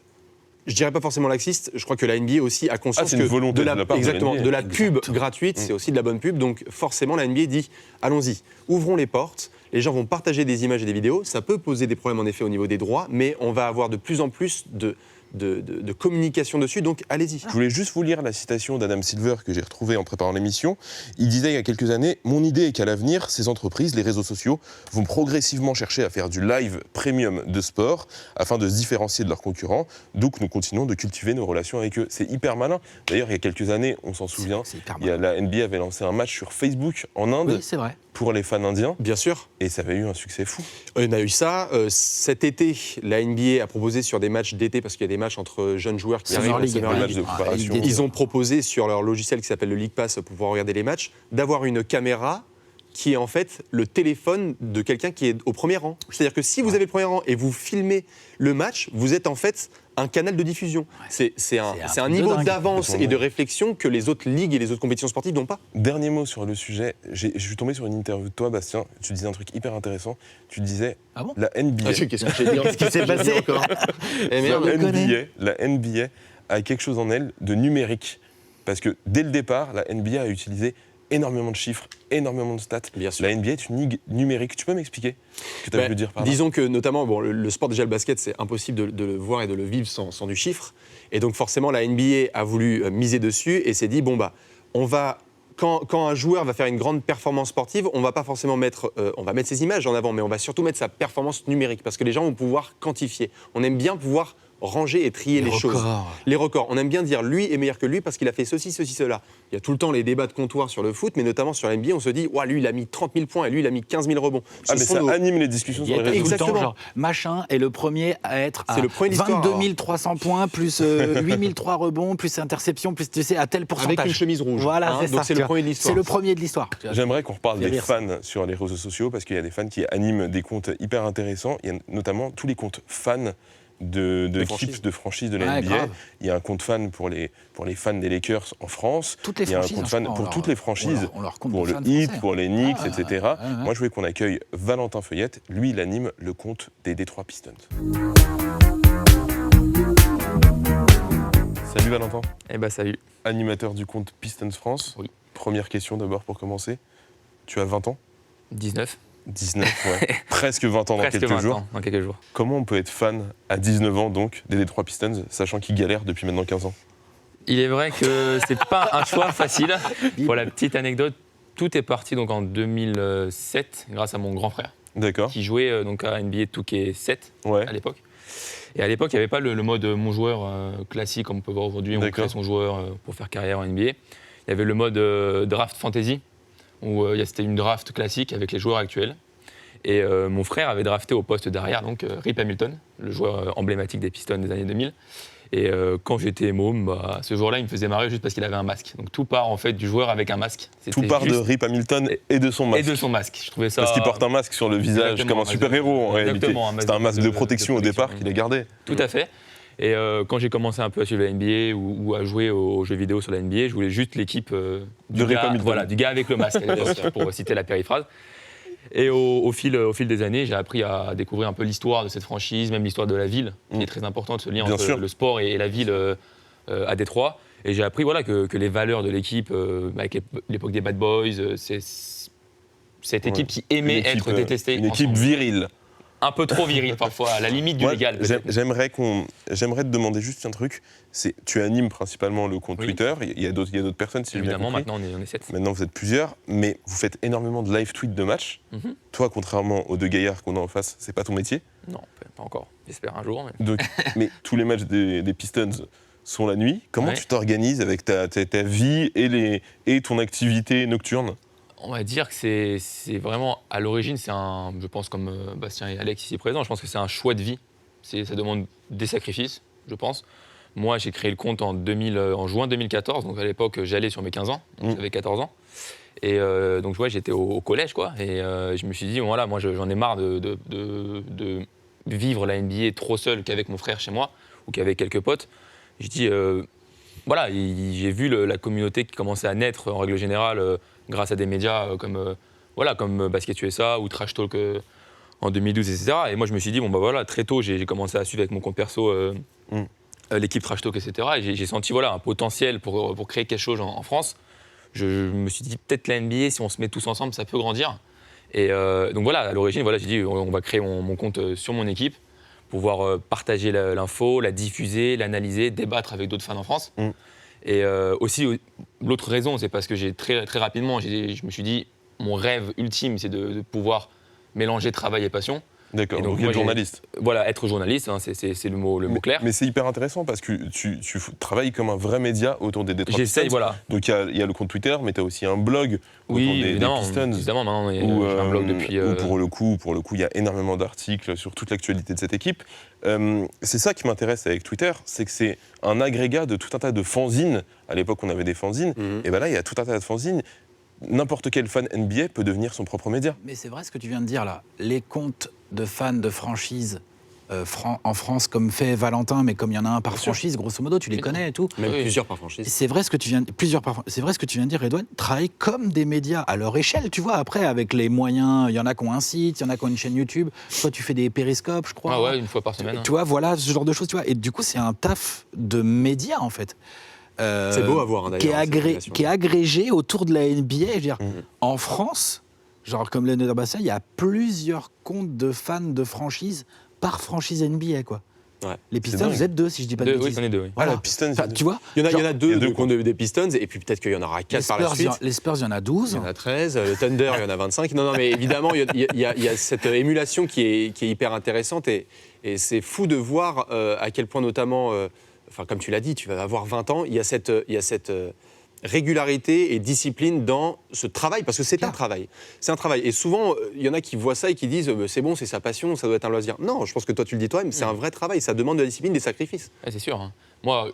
Je dirais pas forcément laxiste, je crois que la NBA aussi a conscience c'est une volonté de la part de la pub gratuite, c'est aussi de la bonne pub, donc forcément la NBA dit allons-y, ouvrons les portes, les gens vont partager des images et des vidéos, ça peut poser des problèmes en effet au niveau des droits, mais on va avoir de plus en plus de communication dessus, donc allez-y. Je voulais juste vous lire la citation d'Adam Silver que j'ai retrouvée en préparant l'émission. Il disait il y a quelques années « Mon idée est qu'à l'avenir, ces entreprises, les réseaux sociaux, vont progressivement chercher à faire du live premium de sport afin de se différencier de leurs concurrents. Donc nous continuons de cultiver nos relations avec eux. » C'est hyper malin. D'ailleurs, il y a quelques années, on s'en souvient, la NBA avait lancé un match sur Facebook en Inde. Oui, c'est vrai. Pour les fans indiens. Bien sûr. Et ça avait eu un succès fou. On a eu ça. Cet été, la NBA a proposé sur des matchs d'été, parce qu'il y a des matchs entre jeunes joueurs qui arrivent, matchs de préparation. Ils ont proposé sur leur logiciel qui s'appelle le League Pass pour pouvoir regarder les matchs, d'avoir une caméra qui est en fait le téléphone de quelqu'un qui est au premier rang. C'est-à-dire que si vous avez le premier rang et vous filmez le match, vous êtes en fait un canal de diffusion. C'est un niveau d'avance et de réflexion que les autres ligues et les autres compétitions sportives n'ont pas. Dernier mot sur le sujet. Je suis tombé sur une interview de toi, Bastien. Tu disais un truc hyper intéressant. Tu disais la NBA. Qu'est-ce que j'ai dit? Qu'est-ce qui s'est passé encore? La NBA a quelque chose en elle de numérique. Parce que dès le départ, la NBA a utilisé énormément de chiffres, énormément de stats. Bien sûr. La NBA est une ligue numérique. Tu peux m'expliquer ce que tu as voulu dire par là? Disons que notamment, le sport déjà, le basket, c'est impossible de le voir et de le vivre sans du chiffre. Et donc forcément, la NBA a voulu miser dessus et s'est dit, on va... Quand un joueur va faire une grande performance sportive, on va pas forcément mettre ses images en avant, mais on va surtout mettre sa performance numérique, parce que les gens vont pouvoir quantifier. On aime bien pouvoir ranger et trier les choses. records. Les records. On aime bien dire lui est meilleur que lui parce qu'il a fait ceci, cela. Il y a tout le temps les débats de comptoir sur le foot, mais notamment sur la NBA, on se dit ouah, lui il a mis 30 000 points et lui il a mis 15 000 rebonds. Ah, mais ça anime les discussions Il y sur a les réseaux. tout le temps, Exactement. genre, machin est le premier à être à C'est le premier de l'histoire, 22 300 points, plus 8 300 rebonds, plus interception, plus tu sais, à tel pourcentage. Avec une chemise rouge. Voilà, c'est donc ça. c'est tu le vois. premier de l'histoire. C'est le premier de l'histoire. J'aimerais qu'on reparle Fait des rire, ça. fans sur les réseaux sociaux parce qu'il y a des fans qui animent des comptes hyper intéressants. Il y a notamment tous les comptes fans d'équipes franchises. de franchises de la Ouais, NBA. grave. Il y a un compte fan pour les fans des Lakers en France. Toutes les Il y a un franchises, compte hein, fan je crois, pour on toutes leur- les franchises. on leur compte Pour de le fans Heat, français. pour les Knicks, Ah, etc. ouais, ouais. Moi, je voulais qu'on accueille Valentin Feuillette. Lui, il anime le compte des Detroit Pistons. Salut Valentin, Eh ben salut. animateur du compte Pistons France. Oui. Première question d'abord pour commencer. Tu as 20 ans 19. 19, ouais. Presque 20 ans dans Presque quelques 20 jours. ans, dans quelques jours. Comment on peut être fan à 19 ans donc des Detroit Pistons, sachant qu'ils galèrent depuis maintenant 15 ans? Il est vrai que c'est pas un choix facile. Pour la petite anecdote, tout est parti donc en 2007 grâce à mon grand frère D'accord. qui jouait donc à NBA 2K7 Ouais. à l'époque. Et à l'époque, il n'y avait pas le mode mon joueur classique comme on peut voir aujourd'hui, où on D'accord. crée son joueur pour faire carrière en NBA. Il y avait le mode draft fantasy, où c'était une draft classique avec les joueurs actuels. Et mon frère avait drafté au poste d'arrière, donc Rip Hamilton, le joueur emblématique des Pistons des années 2000. Et quand j'étais môme, bah, ce jour-là, il me faisait marrer juste parce qu'il avait un masque. Donc tout part en fait du joueur avec un masque. Tout C'était part de juste- Rip Hamilton et de son masque. et de son masque. Je trouvais ça. Parce qu'il porte un masque sur le visage Exactement, comme un super-héros en réalité. exactement, un masque C'était un masque de de protection au protection, départ qu'il a gardé. Tout à fait. Et quand j'ai commencé un peu à suivre la NBA ou à jouer aux jeux vidéo sur la NBA, je voulais juste l'équipe De Rip Hamilton. voilà, du gars avec le masque, pour citer la périphrase. Et au fil des années, j'ai appris à découvrir un peu l'histoire de cette franchise, même l'histoire de la ville, qui est très importante, ce lien Bien entre sûr. le sport et la ville à Détroit. Et j'ai appris voilà, que les valeurs de l'équipe, avec l'époque des Bad Boys, c'est cette équipe qui aimait Une équipe, être détestée. Une équipe ensemble. virile. Un peu trop virile parfois, à la limite du Moi, légal. peut-être. j'aimerais te demander juste un truc. Tu animes principalement le compte Oui. Twitter. Il y a d'autres personnes, si j'ai bien Évidemment, compris. maintenant on est 7. Maintenant, vous êtes plusieurs, mais vous faites énormément de live tweets de matchs. Mhm. Toi, contrairement aux deux gaillards qu'on a en face, c'est pas ton métier. Non, pas encore. J'espère un jour. Mais... Donc, mais tous les matchs des Pistons sont la nuit. Comment Ouais. tu t'organises avec ta vie et ton activité nocturne? On va dire que c'est vraiment, à l'origine, c'est un, je pense comme Bastien et Alex ici présents, je pense que c'est un choix de vie. Ça demande des sacrifices, je pense. Moi, j'ai créé le compte en juin 2014, donc à l'époque, j'allais sur mes 15 ans, donc j'avais 14 ans. Et donc, ouais, j'étais au collège, quoi. Et je me suis dit, voilà, moi, j'en ai marre de vivre la NBA trop seul qu'avec mon frère chez moi, ou qu'avec quelques potes. Je dis, voilà, j'ai vu la communauté qui commençait à naître, en règle générale, grâce à des médias comme Basket USA ou Trash Talk en 2012, etc. Et moi, je me suis dit, bon, bah voilà, très tôt, j'ai commencé à suivre avec mon compte perso l'équipe Trash Talk, etc. Et j'ai senti voilà, un potentiel pour créer quelque chose en France. Je me suis dit, peut-être la NBA, si on se met tous ensemble, ça peut grandir. Et donc voilà, à l'origine, voilà, j'ai dit, on va créer mon compte sur mon équipe, pouvoir partager l'info, la diffuser, l'analyser, débattre avec d'autres fans en France. Et aussi, l'autre raison, c'est parce que j'ai très rapidement, je me suis dit, mon rêve ultime, c'est de pouvoir mélanger travail et passion. D'accord, Et donc moi, être journaliste. Voilà, être journaliste, hein, c'est le mot clair. Mais c'est hyper intéressant parce que tu travailles comme un vrai média autour des Detroit J'essaye, Pistons. voilà. Donc il y a le compte Twitter, mais tu as aussi un blog autour Oui, des évidemment, Pistons. évidemment, maintenant, j'ai Où, un blog depuis... où pour le coup, il y a énormément d'articles sur toute l'actualité de cette équipe. C'est ça qui m'intéresse avec Twitter, c'est que c'est un agrégat de tout un tas de fanzines. À l'époque, on avait des fanzines. Et ben là, il y a tout un tas de fanzines. N'importe quel fan NBA peut devenir son propre média. Mais c'est vrai ce que tu viens de dire là. Les comptes de fans de franchise en France, comme fait Valentin, mais comme il y en a un par franchise, grosso modo, tu les connais et tout. Même Oui. plusieurs par franchise. C'est vrai ce que tu viens c'est vrai ce que tu viens de dire, Redouane, travaillent comme des médias à leur échelle, tu vois. Après, avec les moyens, il y en a qui ont un site, il y en a qui ont une chaîne YouTube. Toi, tu fais des périscopes, je crois. Ah ouais, une fois par semaine. Tu vois, voilà, ce genre de choses, tu vois. Et du coup, c'est un taf de médias, en fait. C'est beau à voir, hein, d'ailleurs, qui est, cette relation. qui est agrégé autour de la NBA. Je veux dire, en France, genre comme le Bassin, il y a plusieurs comptes de fans de franchise par franchise NBA, quoi. Les Pistons, dingue. vous êtes 2, si je dis pas de Oui, bêtises. on est 2, oui. Voilà. Ah, la Pistons, Enfin, tu vois, Il y en a il y a 2 deux, qui ont des Pistons, et puis peut-être qu'il y en aura 4 par la suite. les Spurs, il y en a 12. Il y en a 13, le Thunder, il y en a 25. Non, mais évidemment, il y a cette émulation qui est hyper intéressante, et c'est fou de voir à quel point, notamment, comme tu l'as dit, tu vas avoir 20 ans, il y a cette régularité et discipline dans ce travail, parce que c'est un travail. C'est un travail. Et souvent, il y en a qui voient ça et qui disent c'est bon, c'est sa passion, ça doit être un loisir. Non, je pense que toi, tu le dis toi-même, c'est un vrai travail, ça demande de la discipline, des sacrifices. Ouais, c'est sûr. Hein. Moi,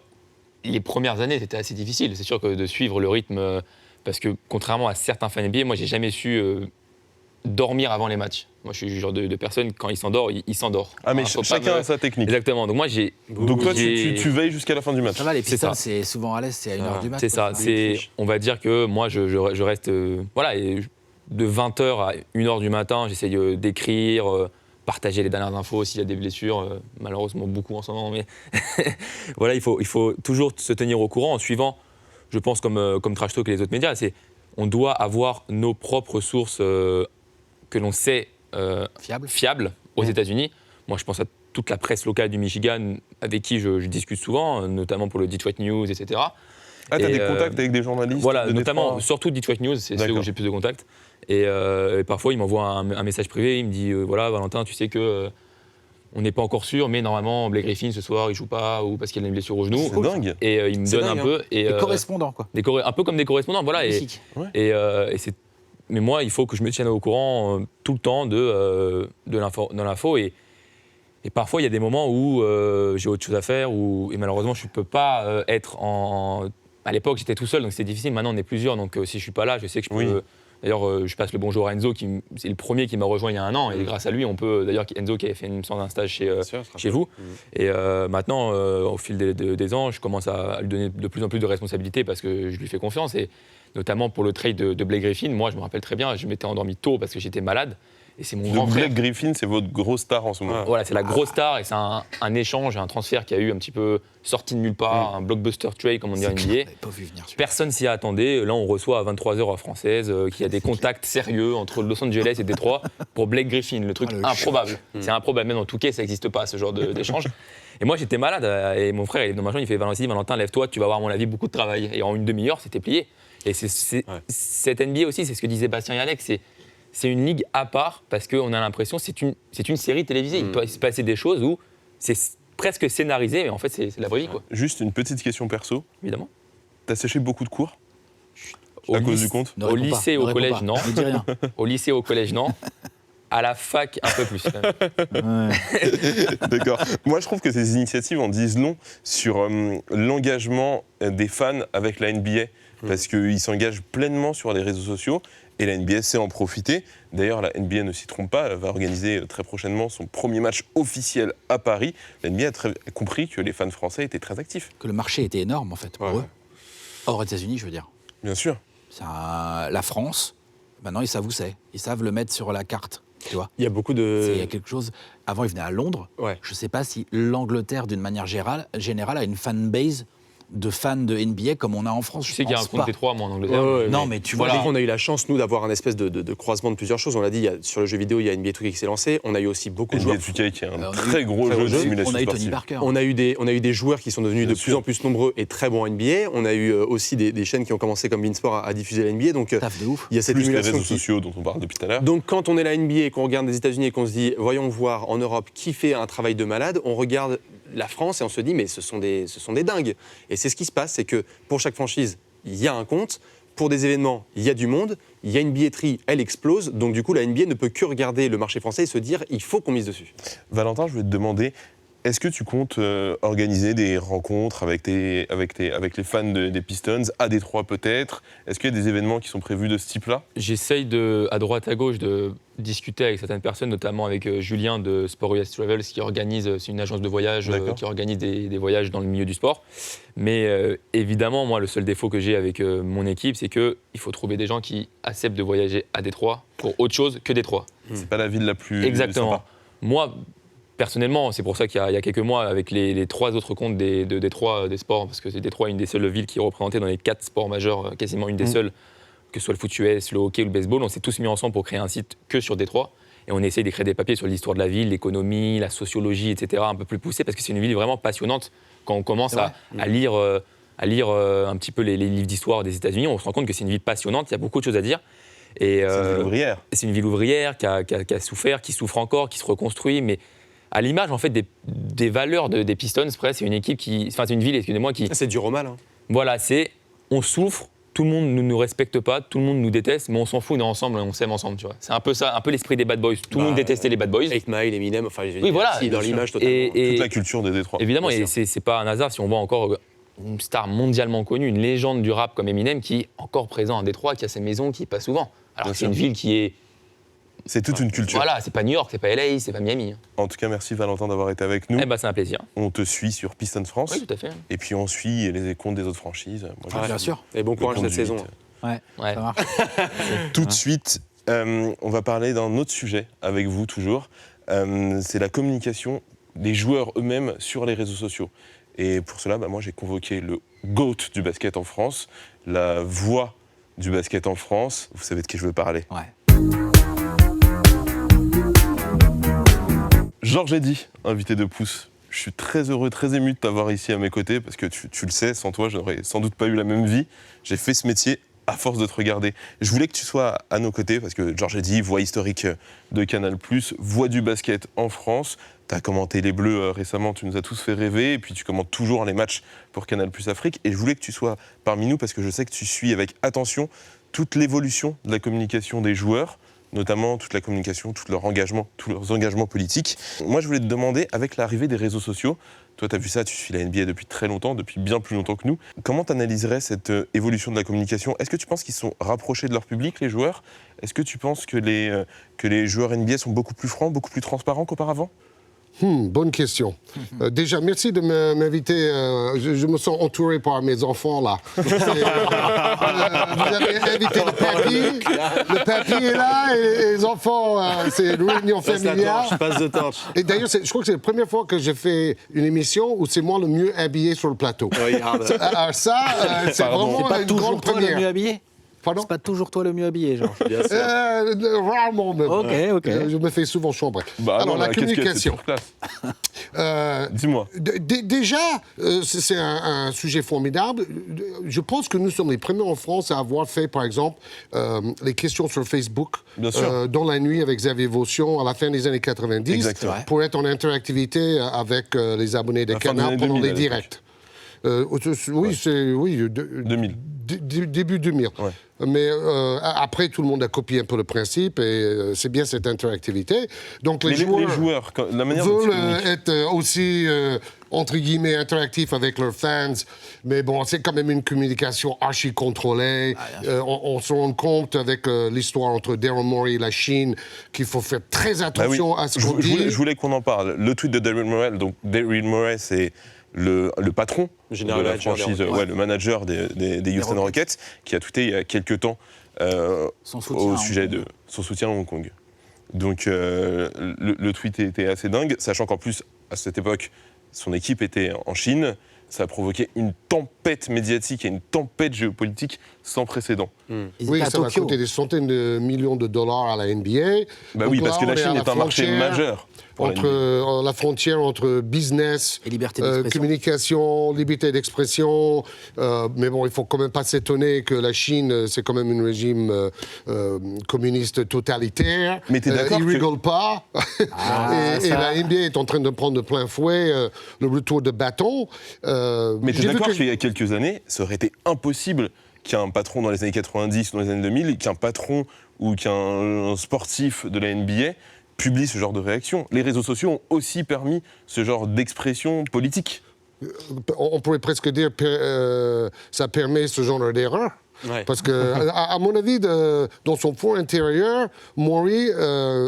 les premières années, c'était assez difficile. C'est sûr que de suivre le rythme, parce que contrairement à certains fans NBA, moi, j'ai jamais su dormir avant les matchs. Moi, je suis le genre de personne, quand il s'endort, il s'endort. Ah, mais Faut pas chacun me- a sa technique. Exactement. Donc moi, j'ai... Donc toi, tu veilles jusqu'à la fin du match. Ça va, les C'est Pistons, ça. c'est souvent à l'est, c'est à 1h du matin. C'est ça. On va dire que moi, je reste... voilà, et de 20h à 1h du matin, j'essaye d'écrire, partager les dernières infos s'il y a des blessures. Malheureusement, beaucoup en ce moment, mais voilà, il faut toujours se tenir au courant en suivant, je pense, comme Trash Talk et les autres médias. On doit avoir nos propres sources que l'on sait fiables aux États-Unis. Moi, je pense à toute la presse locale du Michigan avec qui je discute souvent, notamment pour le Detroit News, etc. Ah, t'as Et, des contacts avec des journalistes Voilà, de notamment, Détroit. surtout Detroit News, c'est ceux D'accord. où j'ai plus de contacts. Et parfois, il m'envoie un message privé, il me dit voilà, Valentin, tu sais que on n'est pas encore sûr, mais normalement, Blake Griffin ce soir, il joue pas ou parce qu'il a une blessure au genou. C'est dingue. Et il me C'est donne dingue, un peu. Et, Les correspondants, quoi. un peu comme des correspondants, voilà. Musique. Et mais moi, il faut que je me tienne au courant tout le temps de l'info. Et parfois, il y a des moments où j'ai autre chose à faire et malheureusement, je ne peux pas être en... À l'époque, j'étais tout seul, donc c'était difficile. Maintenant, on est plusieurs, donc si je ne suis pas là, je sais que je peux... Oui. D'ailleurs, je passe le bonjour à Enzo, c'est le premier qui m'a rejoint il y a un an. Et grâce à lui, on peut... D'ailleurs, Enzo qui avait fait un stage chez vous. Et maintenant, au fil des ans, je commence à lui donner de plus en plus de responsabilités parce que je lui fais confiance. Et notamment pour le trade de Blake Griffin, moi, je me rappelle très bien, je m'étais endormi tôt parce que j'étais malade. Et c'est mon grand Donc frère. Blake Griffin, c'est votre grosse star en ce moment. Voilà, c'est la grosse star et c'est un échange, un transfert qui a eu un petit peu sorti de nulle part, un blockbuster trade, comme on dit en NBA. J'avais pas vu venir. Personne s'y attendait. Là, on reçoit à 23h heure française qu'il y a des contacts sérieux entre Los Angeles et Détroit pour Blake Griffin. Le truc improbable. C'est improbable. Même en Touquet, ça n'existe pas, ce genre d'échange. Et moi, j'étais malade. Et mon frère, il est dans ma chambre, il fait Valentin, lève-toi, tu vas avoir, à mon avis, beaucoup de travail. Et en une demi-heure, c'était plié. Et cette NBA aussi, c'est ce que disaient Bastien et Alex. C'est une ligue à part parce qu'on a l'impression que c'est une série télévisée. Il peut se passer des choses où c'est presque scénarisé, mais en fait, c'est la vraie vie, quoi. Juste une petite question perso. Évidemment. T'as séché beaucoup de cours à cause du compte? Ne Au réponds pas, lycée, ne au réponds collège, pas. non. Ne dis rien. Au lycée, au collège, non. À la fac, un peu plus. Quand même. D'accord. Moi, je trouve que ces initiatives en disent long sur l'engagement des fans avec la NBA. Parce qu'ils s'engagent pleinement sur les réseaux sociaux et la NBA sait en profiter. D'ailleurs, la NBA ne s'y trompe pas, elle va organiser très prochainement son premier match officiel à Paris. La NBA a compris que les fans français étaient très actifs. Que le marché était énorme, en fait, pour eux. Hors États-Unis, je veux dire. Bien sûr. La France, maintenant, ils savent où c'est. Ils savent le mettre sur la carte, tu vois. Il y a beaucoup Il y de... a quelque chose. Avant, ils venaient à Londres. Ouais. Je ne sais pas si l'Angleterre, d'une manière générale, a une fanbase de fans de NBA comme on a en France. Je sais qu'il y a un pense compte pas. Détroit, moi, en Angleterre. Non, mais tu vois. Voilà. On a eu la chance, nous, d'avoir un espèce de croisement de plusieurs choses. On l'a dit, sur le jeu vidéo, il y a NBA 2K qui s'est lancé. On a eu aussi beaucoup de NBA joueurs. 2K qui est un on a très eu- gros très jeu gros de jeu. simulation On a eu Tony sportive. Parker. On a eu des joueurs qui sont devenus Bien de plus sûr. en plus nombreux et très bons en NBA. On a eu aussi des chaînes qui ont commencé comme Beansport à diffuser la NBA. Donc, Taf de ouf. il y a cette Plus les émulation réseaux qui- sociaux dont on parle depuis tout à l'heure. Donc quand on est la NBA et qu'on regarde les États-Unis et qu'on se dit voyons voir en Europe qui fait un travail de malade, on regarde la France et on se dit mais ce sont des dingues. Et c'est ce qui se passe, c'est que pour chaque franchise, il y a un compte. Pour des événements, il y a du monde, il y a une billetterie, elle explose. Donc du coup, la NBA ne peut que regarder le marché français et se dire il faut qu'on mise dessus. Valentin, je vais te demander, est-ce que tu comptes organiser des rencontres avec les fans des Pistons, à Détroit peut-être? Est-ce qu'il y a des événements qui sont prévus de ce type-là? J'essaye à droite à gauche de discuter avec certaines personnes, notamment avec Julien de Sport US Travels qui organise, c'est une agence de voyage qui organise des voyages dans le milieu du sport. Mais évidemment, moi, le seul défaut que j'ai avec mon équipe, c'est qu'il faut trouver des gens qui acceptent de voyager à Détroit pour autre chose que Détroit. C'est pas la ville la plus Exactement. sympa. Moi, personnellement, c'est pour ça qu'il y a quelques mois, avec les 3 autres comptes de Détroit des sports, parce que c'est Détroit une des seules villes qui est représentée dans les 4 sports majeurs, quasiment une des seules, que ce soit le foot US, le hockey ou le baseball, on s'est tous mis ensemble pour créer un site que sur Détroit. Et on essaye d'écrire des papiers sur l'histoire de la ville, l'économie, la sociologie, etc., un peu plus poussée, parce que c'est une ville vraiment passionnante. Quand on commence à lire un petit peu les livres d'histoire des États-Unis, on se rend compte que c'est une ville passionnante, il y a beaucoup de choses à dire. Et, C'est une ville ouvrière. c'est une ville ouvrière qui a souffert, qui souffre encore, qui se reconstruit, mais à l'image en fait des valeurs des Pistons, presque, c'est une équipe c'est une ville, excusez-moi, qui... C'est dur au mal. Hein. Voilà, on souffre, tout le monde ne nous respecte pas, tout le monde nous déteste, mais on s'en fout, on est ensemble, on s'aime ensemble, tu vois. C'est un peu ça, un peu l'esprit des Bad Boys. Tout le monde détestait les Bad Boys. 8 Mile, Eminem, enfin, Oui, voilà. dans l'image totalement. Toute la culture de Détroit. Évidemment, Bien et c'est pas un hasard si on voit encore une star mondialement connue, une légende du rap comme Eminem qui est encore présent à Détroit, qui a ses maisons, qui passe souvent. Alors Bien c'est sûr. une ville qui est... C'est toute une culture. Voilà, c'est pas New York, c'est pas LA, c'est pas Miami. En tout cas, merci Valentin d'avoir été avec nous. Eh ben, c'est un plaisir. On te suit sur Pistons France. Oui, tout à fait. Et puis on suit les comptes des autres franchises. Moi, je Bien suis sûr. Et bon le courage compte cette du saison. 8. Ouais, Ouais. ça marche. Tout de suite, on va parler d'un autre sujet avec vous toujours. C'est la communication des joueurs eux-mêmes sur les réseaux sociaux. Et pour cela, moi j'ai convoqué le GOAT du basket en France, la voix du basket en France. Vous savez de qui je veux parler. Ouais. Georges Eddy, invité de Pouce. Je suis très heureux, très ému de t'avoir ici à mes côtés parce que tu le sais, sans toi, je n'aurais sans doute pas eu la même vie. J'ai fait ce métier à force de te regarder. Je voulais que tu sois à nos côtés parce que Georges Eddy, voix historique de Canal+, voix du basket en France. Tu as commenté les Bleus récemment, tu nous as tous fait rêver, et puis tu commentes toujours les matchs pour Canal+ Afrique. Et je voulais que tu sois parmi nous parce que je sais que tu suis avec attention toute l'évolution de la communication des joueurs, notamment toute la communication, tous leurs engagements politiques. Moi, je voulais te demander, avec l'arrivée des réseaux sociaux, toi, tu as vu ça, tu suis la NBA depuis très longtemps, depuis bien plus longtemps que nous, comment tu analyserais cette évolution de la communication ? Est-ce que tu penses qu'ils sont rapprochés de leur public, les joueurs ? Est-ce que tu penses que les joueurs NBA sont beaucoup plus francs, beaucoup plus transparents qu'auparavant ? Bonne question. Déjà, merci de m'inviter. Je me sens entouré par mes enfants, là. Vous avez invité le papy. Le papy est là et les enfants, c'est une réunion familiale. Passe de torche. Et d'ailleurs, je crois que c'est la première fois que j'ai fait une émission où c'est moi le mieux habillé sur le plateau. Regarde. Alors ça, c'est Pardon. vraiment C'est pas une toujours grande toi le mieux première. habillé. Pardon? C'est pas toujours toi le mieux habillé, genre. Bien sûr. Rarement même. Ok. Je me fais souvent chambrer. Bah, non, Alors, la casquette, c'est communication. toujours classe. Dis-moi. Déjà, c'est un sujet formidable. Je pense que nous sommes les premiers en France à avoir fait, par exemple, les questions sur Facebook Bien sûr. dans la nuit avec Xavier Vaution à la fin des années 90 Exactement. pour être en interactivité avec les abonnés de La fin des Canal années pendant 2000 les à l'époque. directs. Oui, 2000. Début 2000. Ouais. Mais après, tout le monde a copié un peu le principe et c'est bien cette interactivité. Donc Mais les joueurs, la manière dont tu veulent communiques. être aussi, entre guillemets, interactifs avec leurs fans. Mais bon, c'est quand même une communication archi-contrôlée. On se rend compte avec l'histoire entre Daryl Morey et la Chine qu'il faut faire très Bah oui. attention à ce qu'on dit. Je voulais qu'on en parle. Le tweet de Daryl Morey, donc Daryl Morey, c'est le patron Général de la manager des franchise, Rockets. le manager des Houston Rockets, qui a tweeté il y a quelques temps Son soutien au à sujet Hong Kong. de son soutien à Hong Kong. Donc le tweet était assez dingue, sachant qu'en plus, à cette époque, son équipe était en Chine. Ça a provoqué une tempête médiatique et une tempête géopolitique sans précédent. Ils Oui, étaient à ça va Tokyo. coûter des centaines de millions de dollars à la NBA. Bah Donc oui, là, parce que on la est à Chine est un marché frontière majeur. Pour la NBA. entre la frontière entre business, Et liberté d'expression. communication, liberté d'expression. Mais bon, il faut quand même pas s'étonner que la Chine, c'est quand même un régime communiste totalitaire. Mais t'es d'accord Ils que- rigolent pas. et ça. la NBA est en train de prendre de plein fouet le retour de bâton. Mais tu es J'ai vu d'accord que- qu'il y a quelques années, ça aurait été impossible qu'un patron dans les années 90 ou dans les années 2000, qu'un patron ou qu'un sportif de la NBA publie ce genre de réaction. Les réseaux sociaux ont aussi permis ce genre d'expression politique. On pourrait presque dire que ça permet ce genre d'erreur. Ouais. Parce que, à mon avis, dans son fond intérieur, Maury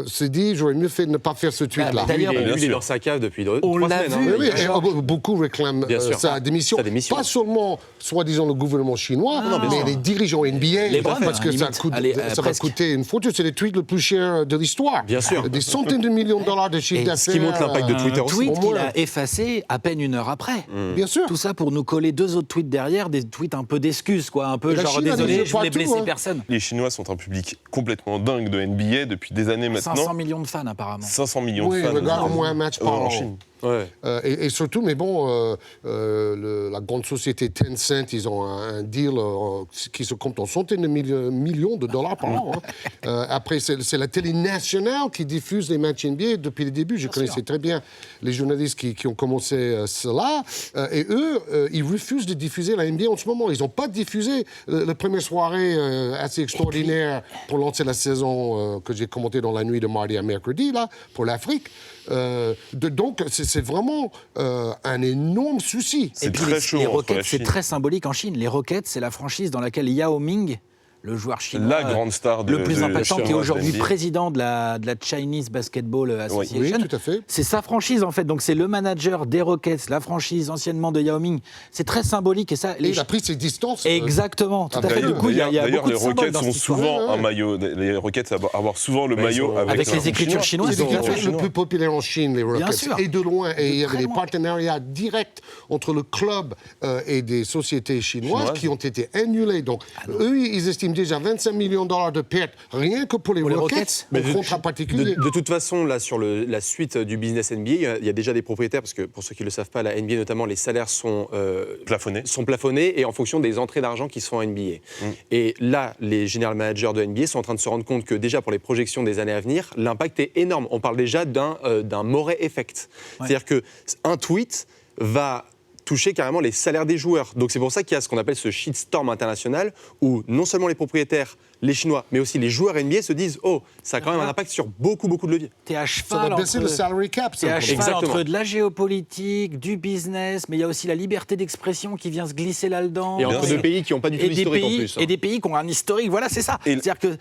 s'est dit j'aurais mieux fait de ne pas faire ce tweet-là. D'ailleurs, bien Lui, il est sûr. dans sa cave depuis 3 On l'a semaines. vu. hein. Oui, et Genre- beaucoup réclament Bien sûr. sa démission. Sa démission. Pas seulement, soi-disant, le gouvernement chinois, non, bien mais sûr. les dirigeants NBA, Les bonnes, parce que ça, limite. Allez, ça va presque. coûter une fortune. C'est les tweets les plus chers de l'histoire. Bien sûr. Des centaines de millions de dollars de chiffre Et d'affaires. ce qui montre l'impact de Twitter Un aussi. tweet Au qu'il moins. a effacé à peine une heure après. Bien sûr. Tout ça pour nous coller deux autres tweets derrière, des tweets un peu d'excuses, quoi. Un peu La genre, Chine a des désolé, jeux je voulais partout, blesser hein. personne. Les Chinois sont un public complètement dingue de NBA depuis des années maintenant. 500 millions de fans apparemment. 500 millions Oui, de fans regarde au moins un match par en an. Chine. Ouais. Et surtout, mais bon, la grande société Tencent, ils ont un deal qui se compte en centaines de millions de dollars par an. Hein. Après, c'est la télé nationale qui diffuse les matchs NBA depuis le début. Je connaissais très bien les journalistes qui ont commencé cela. Et eux, ils refusent de diffuser la NBA en ce moment. Ils n'ont pas diffusé la première soirée assez extraordinaire pour lancer la saison que j'ai commentée dans la nuit de mardi à mercredi, là, pour l'Afrique. Donc, c'est vraiment un énorme souci. C'est Et puis très chaud les entre la Rockets, c'est Chine. très symbolique en Chine. Les Rockets, c'est la franchise dans laquelle Yao Ming, le joueur chinois, La grande star de le plus impactant, qui est chinoise aujourd'hui NBA. président de la Chinese Basketball Association. Oui, tout à fait. C'est sa franchise en fait, donc c'est le manager des Rockets, la franchise anciennement de Yao Ming. C'est très symbolique et ça. Et il a pris ses distances. Exactement, tout à fait. D'ailleurs, Du coup, il y a d'ailleurs, beaucoup les de symboles Rockets dans sont cette histoire. souvent Ouais. un maillot. Les Rockets avoir souvent le Bah, maillot ils sont- Avec un les nom écritures chinoises, C'est tout à l'équipe fait. le plus populaire en Chine, les Rockets. sûr. Et de loin. Et il y avait très des loin. partenariats directs entre le club et des sociétés chinoises qui ont été annulés. Donc, eux, ils estiment déjà 25 millions de dollars de pertes rien que pour les Pour les Rockets, Rockets. en contrat particulier. De toute façon, là, sur la suite du business NBA, il y a déjà des propriétaires, parce que pour ceux qui ne le savent pas, la NBA notamment, les salaires sont plafonnés et en fonction des entrées d'argent qui se font en NBA. Et là, les general managers de NBA sont en train de se rendre compte que déjà pour les projections des années à venir, l'impact est énorme. On parle déjà d'un Murray effect. C'est-à-dire qu'un tweet va toucher carrément les salaires des joueurs. Donc c'est pour ça qu'il y a ce qu'on appelle ce shitstorm international où non seulement les propriétaires, les Chinois, mais aussi les joueurs NBA se disent « Oh, ça a quand même un impact sur beaucoup de leviers ». T'es à Ça cheval va baisser le salary cap. T'es à simplement. cheval Exactement. entre de la géopolitique, du business, mais il y a aussi la liberté d'expression qui vient se glisser là-dedans. Et entre sûr. deux pays qui n'ont pas du tout Et des, d'historique en pays, plus. hein. et des pays qui ont un historique, voilà, c'est ça. Et- C'est-à-dire que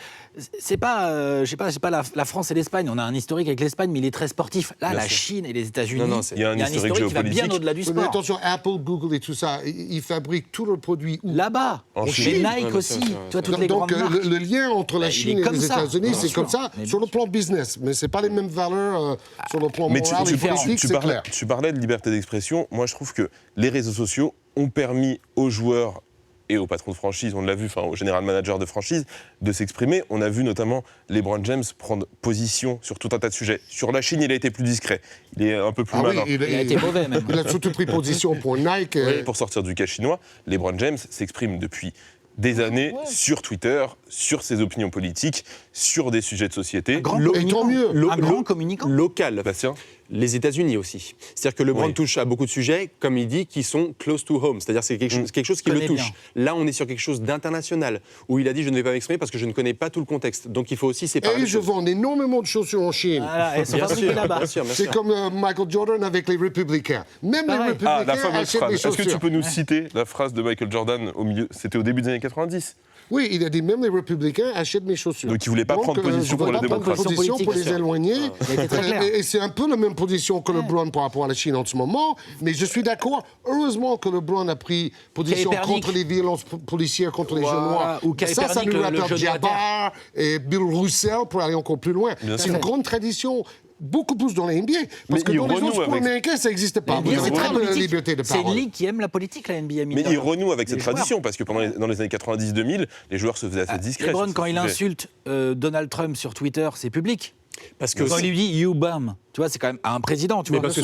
c'est pas, je sais pas la France et l'Espagne, on a un historique avec l'Espagne, mais il est très sportif. Là, Bien la sûr. Chine et les États-Unis, Non, non, c'est- Il y a un historique qui va bien géopolitique. au-delà du Oui, mais sport. attention, Apple, Google et tout ça, ils fabriquent tous leurs produits où Là-bas, En mais Chine. Nike Ouais, bien aussi, sûr, tu vois, toutes les Donc, grandes marques. le lien entre la Bah, il Chine est et comme les ça. États-Unis, Bien c'est sûr. comme ça Mais sur le plan business. Mais ce n'est pas les mêmes valeurs sur le plan Mais moral et politique, c'est clair. tu parlais de liberté d'expression. Moi, je trouve que les réseaux sociaux ont permis aux joueurs et aux patrons de franchise, on l'a vu, enfin aux général managers de franchise, de s'exprimer. On a vu notamment LeBron James prendre position sur tout un tas de sujets. Sur la Chine, il a été plus discret. Il est un peu plus Ah oui, malin. Il a été mauvais même. Il a surtout pris position pour Nike. Pour sortir du cas chinois, LeBron James s'exprime depuis des années sur Twitter, sur ses opinions politiques, sur des sujets de société. Grand Et communicant. tant mieux. Un grand communicant. Local. Bastien, Les États-Unis aussi. C'est-à-dire que LeBron Oui. touche à beaucoup de sujets, comme il dit, qui sont close to home. C'est-à-dire c'est quelque chose qui le Connais touche. Là, on est sur quelque chose d'international, où il a dit je ne vais pas m'exprimer parce que je ne connais pas tout le contexte. Donc il faut aussi séparer Et les je choses. vends énormément de chaussures en Chine. Voilà, elles sont Bien fabriquées sûr, là-bas. bien sûr, bien C'est sûr. comme Michael Jordan avec les Républicains. Même Pareil. les Républicains la fameuse achètent phrase. les Est-ce que chaussures. tu peux nous citer la phrase de Michael Jordan au milieu? C'était au début des années 90. Oui, il a dit même les Républicains achètent mes chaussures. Donc il voulait pas prendre position je pour veux les pas prendre démocrates. position pour les Politique, éloigner. Il a été très clair. Et c'est un peu la même position que LeBron par rapport à la Chine en ce moment. Mais je suis d'accord. Heureusement que LeBron a pris position Kaepernick. contre les violences policières contre les Voilà. jeunes noirs. Ou Ça Kaepernick, nous le rappelle genou à Jabbar et Bill Russell pour aller encore plus loin. Bien C'est sûr. une grande tradition. Beaucoup plus dans la NBA. Parce Mais que il dans les renoue autres sports avec- américains, ça n'existe pas. Mais Vous c'est n'avez très pas la politique. liberté de C'est une parole. ligue qui aime la politique, la NBA. Mais il renoue avec cette Les joueurs. tradition, parce que dans les années 90-2000, les joueurs se faisaient assez discrets. LeBron, sur quand ce il sujet. insulte Donald Trump sur Twitter, c'est public. Parce que Quand il lui dit you bum, tu vois, c'est quand même à un président, tu Mais vois. parce que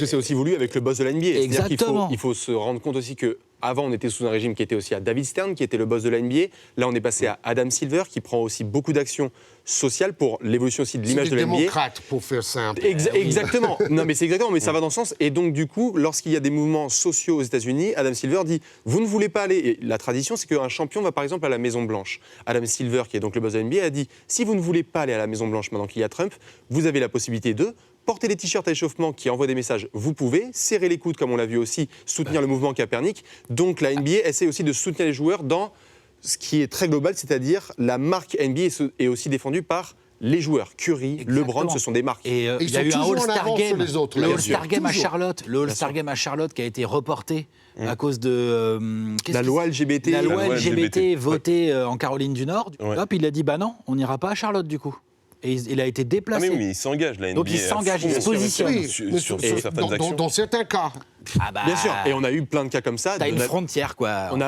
c'est aussi voulu, avec le boss de la NBA. C'est-à-dire qu'il Exactement. il faut se rendre compte aussi que avant on était sous un régime qui était aussi à David Stern, qui était le boss de la NBA. Là, on est passé à Adam Silver, qui prend aussi beaucoup d'actions sociales pour l'évolution aussi de C'est l'image des de la NBA. démocrates, pour faire simple. Exactement. Non, mais c'est exactement. Mais ça va dans ce sens. Et donc, du coup, lorsqu'il y a des mouvements sociaux aux États-Unis, Adam Silver dit vous ne voulez pas aller. Et la tradition, c'est qu'un champion va par exemple à la Maison Blanche. Adam Silver, qui est donc le boss de la NBA, a dit si vous ne voulez pas aller à la Maison Blanche maintenant qu'il y a Trump, vous avez la possibilité de porter des t-shirts à échauffement qui envoient des messages, vous pouvez, serrer les coudes comme on l'a vu aussi, soutenir le mouvement Kaepernick. Donc la NBA essaie aussi de soutenir les joueurs dans ce qui est très global, c'est-à-dire la marque NBA est aussi défendue par les joueurs. Curry, Exactement. LeBron, ce sont des marques. Et Ils il y a sont eu un toujours en All-Star avance sur Game. les autres, Le bien All-Star sûr. Game à Toujours. Charlotte. Le All-Star Game à Charlotte qui a été reporté à cause de La loi LGBT. La loi loi LGBT LGBT, votée en Caroline du Nord. Ouais. Hop, il a dit bah non, on n'ira pas à Charlotte du coup. Et il a été Ah déplacé. mais oui, il s'engage, la NBA. Donc il s'engage, à il fond se positionne. Oui, sur mais certaines actions. dans certains cas, Ah bah, Bien sûr, et on a eu plein de cas comme ça. t'as une frontière, quoi. On